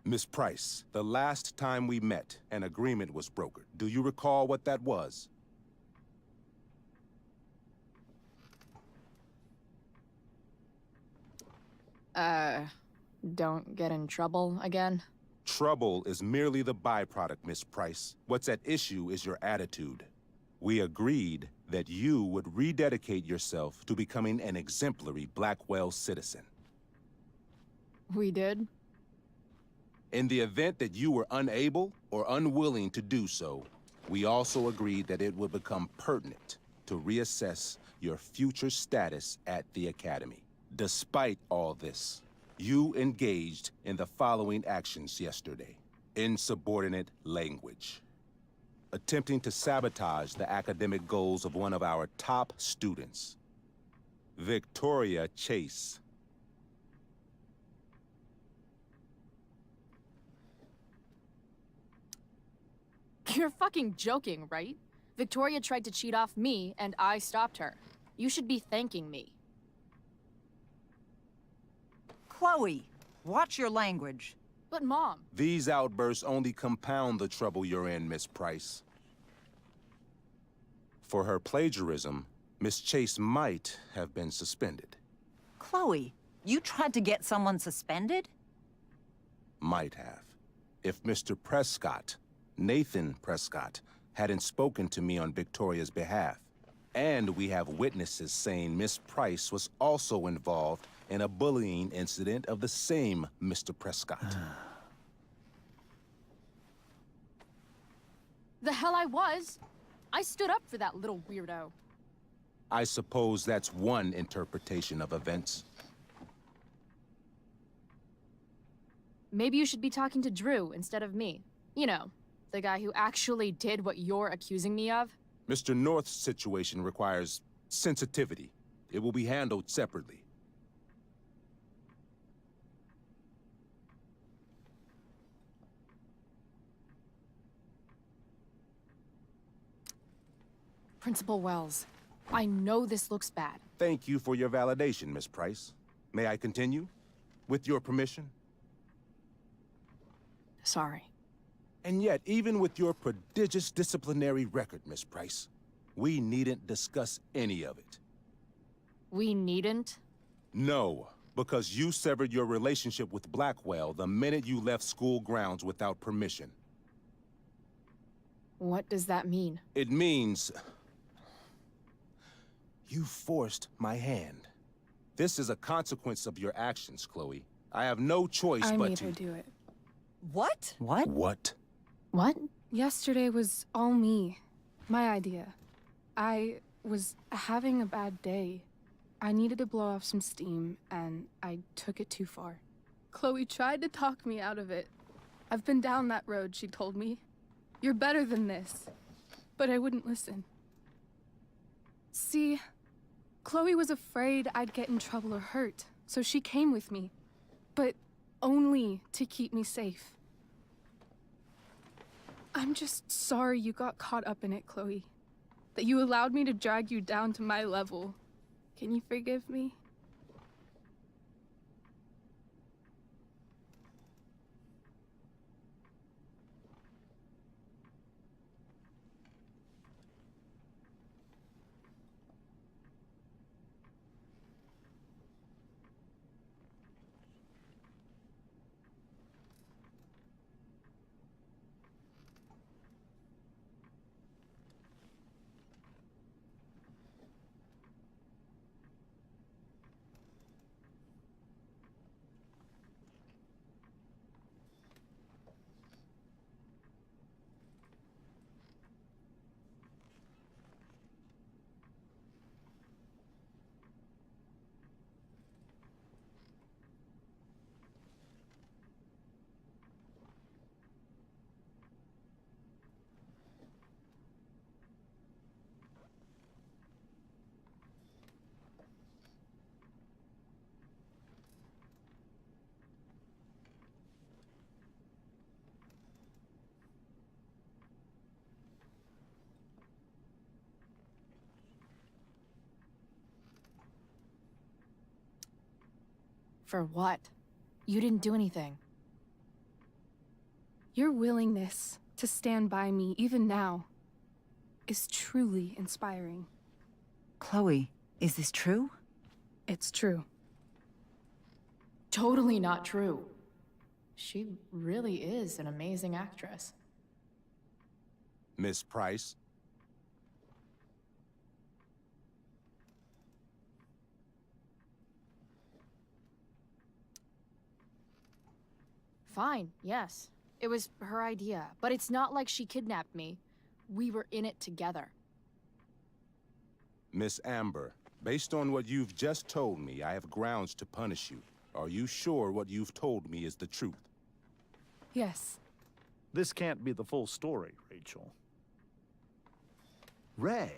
Miss Price, the last time we met, an agreement was brokered. Do you recall what that was? Don't get in trouble again? Trouble is merely the byproduct, Miss Price. What's at issue is your attitude. We agreed that you would rededicate yourself to becoming an exemplary Blackwell citizen. We did? In the event that you were unable or unwilling to do so, we also agreed that it would become pertinent to reassess your future status at the Academy. Despite all this, you engaged in the following actions yesterday. Insubordinate language. Attempting to sabotage the academic goals of one of our top students, Victoria Chase. You're fucking joking, right? Victoria tried to cheat off me, and I stopped her. You should be thanking me. Chloe, watch your language. But Mom... These outbursts only compound the trouble you're in, Miss Price. For her plagiarism, Miss Chase might have been suspended. Chloe, you tried to get someone suspended? Might have. If Mr. Prescott, Nathan Prescott, hadn't spoken to me on Victoria's behalf. And we have witnesses saying Miss Price was also involved in a bullying incident of the same Mr. Prescott. The hell I was! I stood up for that little weirdo. I suppose that's one interpretation of events. Maybe you should be talking to Drew instead of me. You know, the guy who actually did what you're accusing me of. Mr. North's situation requires sensitivity. It will be handled separately. Principal Wells, I know this looks bad. Thank you for your validation, Miss Price. May I continue? With your permission? Sorry. And yet, even with your prodigious disciplinary record, Miss Price, we needn't discuss any of it. We needn't? No, because you severed your relationship with Blackwell the minute you left school grounds without permission. What does that mean? It means... you forced my hand. This is a consequence of your actions, Chloe. I have no choice but to... I made her do it. What? What? What? What? Yesterday was all me. My idea. I was having a bad day. I needed to blow off some steam, and I took it too far. Chloe tried to talk me out of it. I've been down that road, she told me. You're better than this. But I wouldn't listen. See, Chloe was afraid I'd get in trouble or hurt, so she came with me. But only to keep me safe. I'm just sorry you got caught up in it, Chloe. That you allowed me to drag you down to my level. Can you forgive me? For what? You didn't do anything. Your willingness to stand by me, even now, is truly inspiring. Chloe, is this true? It's true. Totally not true. She really is an amazing actress. Miss Price? Fine, yes. It was her idea, but it's not like she kidnapped me. We were in it together. Miss Amber, based on what you've just told me, I have grounds to punish you. Are you sure what you've told me is the truth? Yes. This can't be the full story, Rachel. Ray.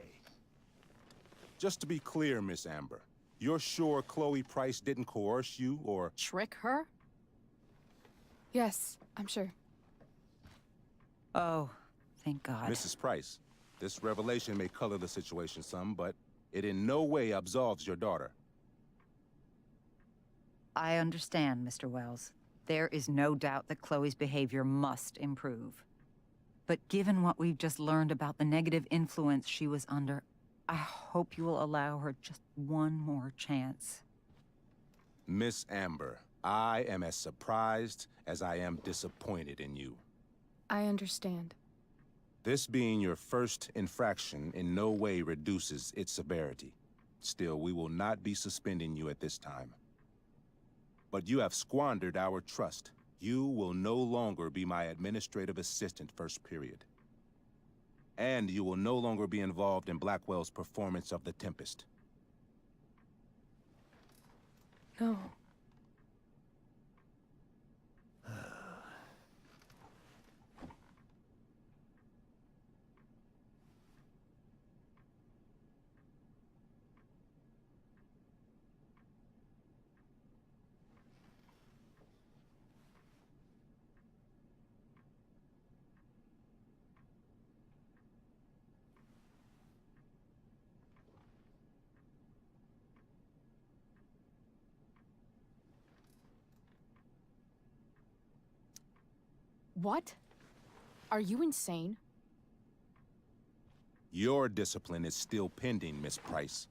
Just to be clear, Miss Amber, you're sure Chloe Price didn't coerce you or... Trick her? Yes, I'm sure. Oh, thank God. Mrs. Price, this revelation may color the situation some, but it in no way absolves your daughter. I understand, Mr. Wells. There is no doubt that Chloe's behavior must improve. But given what we've just learned about the negative influence she was under, I hope you will allow her just one more chance. Miss Amber, I am as surprised as I am disappointed in you. I understand. This being your first infraction in no way reduces its severity. Still, we will not be suspending you at this time. But you have squandered our trust. You will no longer be my administrative assistant first period. And you will no longer be involved in Blackwell's performance of The Tempest. No. What? Are you insane? Your discipline is still pending, Miss Price.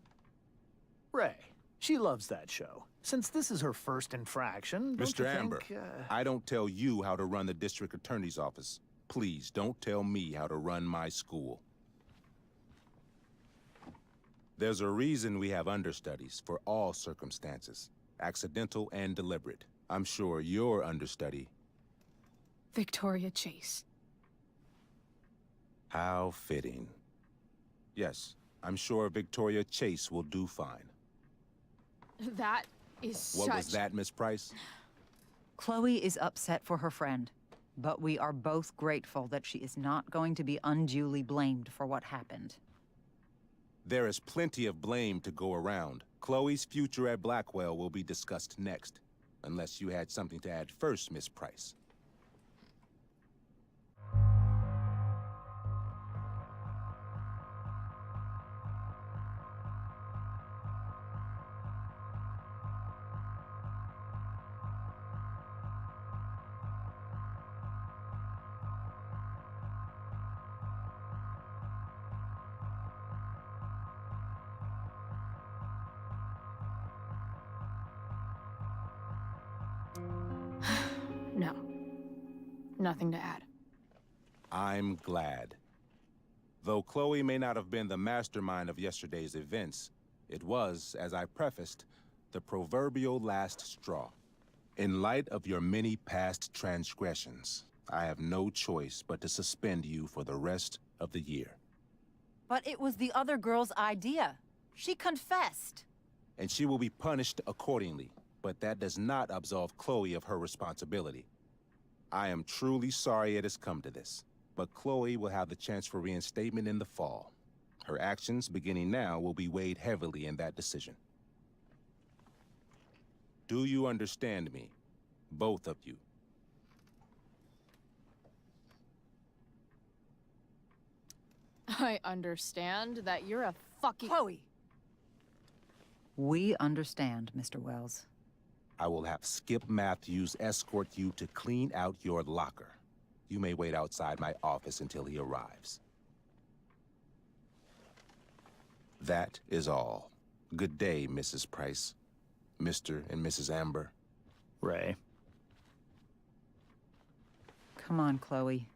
Ray, she loves that show. Since this is her first infraction, don't you Mr. Amber, think, I don't tell you how to run the district attorney's office. Please don't tell me how to run my school. There's a reason we have understudies for all circumstances, accidental and deliberate. I'm sure your understudy... Victoria Chase. How fitting. Yes, I'm sure Victoria Chase will do fine. That is What was that, Miss Price? Chloe is upset for her friend, but we are both grateful that she is not going to be unduly blamed for what happened. There is plenty of blame to go around. Chloe's future at Blackwell will be discussed next. Unless you had something to add first, Miss Price. No. Nothing to add. I'm glad. Though Chloe may not have been the mastermind of yesterday's events, it was, as I prefaced, the proverbial last straw. In light of your many past transgressions, I have no choice but to suspend you for the rest of the year. But it was the other girl's idea. She confessed. And she will be punished accordingly, but that does not absolve Chloe of her responsibility. I am truly sorry it has come to this, but Chloe will have the chance for reinstatement in the fall. Her actions, beginning now, will be weighed heavily in that decision. Do you understand me? Both of you. I understand that you're a fucking... Chloe! We understand, Mr. Wells. I will have Skip Matthews escort you to clean out your locker. You may wait outside my office until he arrives. That is all. Good day, Mrs. Price. Mr. and Mrs. Amber. Ray. Come on, Chloe.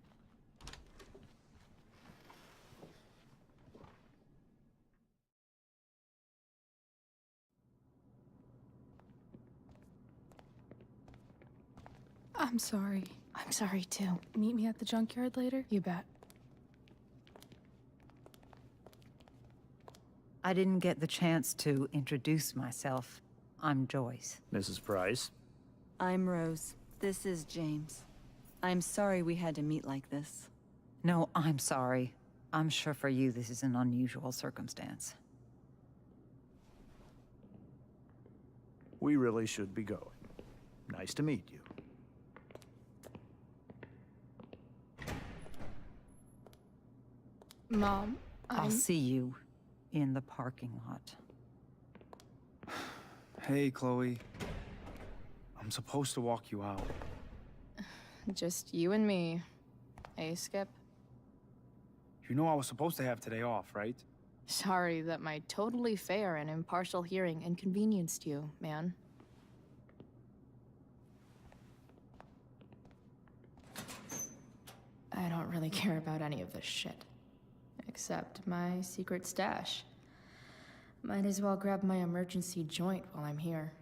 I'm sorry. I'm sorry too. Meet me at the junkyard later? You bet. I didn't get the chance to introduce myself. I'm Joyce. Mrs. Price. I'm Rose. This is James. I'm sorry we had to meet like this. No, I'm sorry. I'm sure for you this is an unusual circumstance. We really should be going. Nice to meet you. Mom, I'll see you in the parking lot. Hey, Chloe. I'm supposed to walk you out. Just you and me. Hey, Skip. You know I was supposed to have today off, right? Sorry that my totally fair and impartial hearing inconvenienced you, man. I don't really care about any of this shit. Except my secret stash. Might as well grab my emergency joint while I'm here.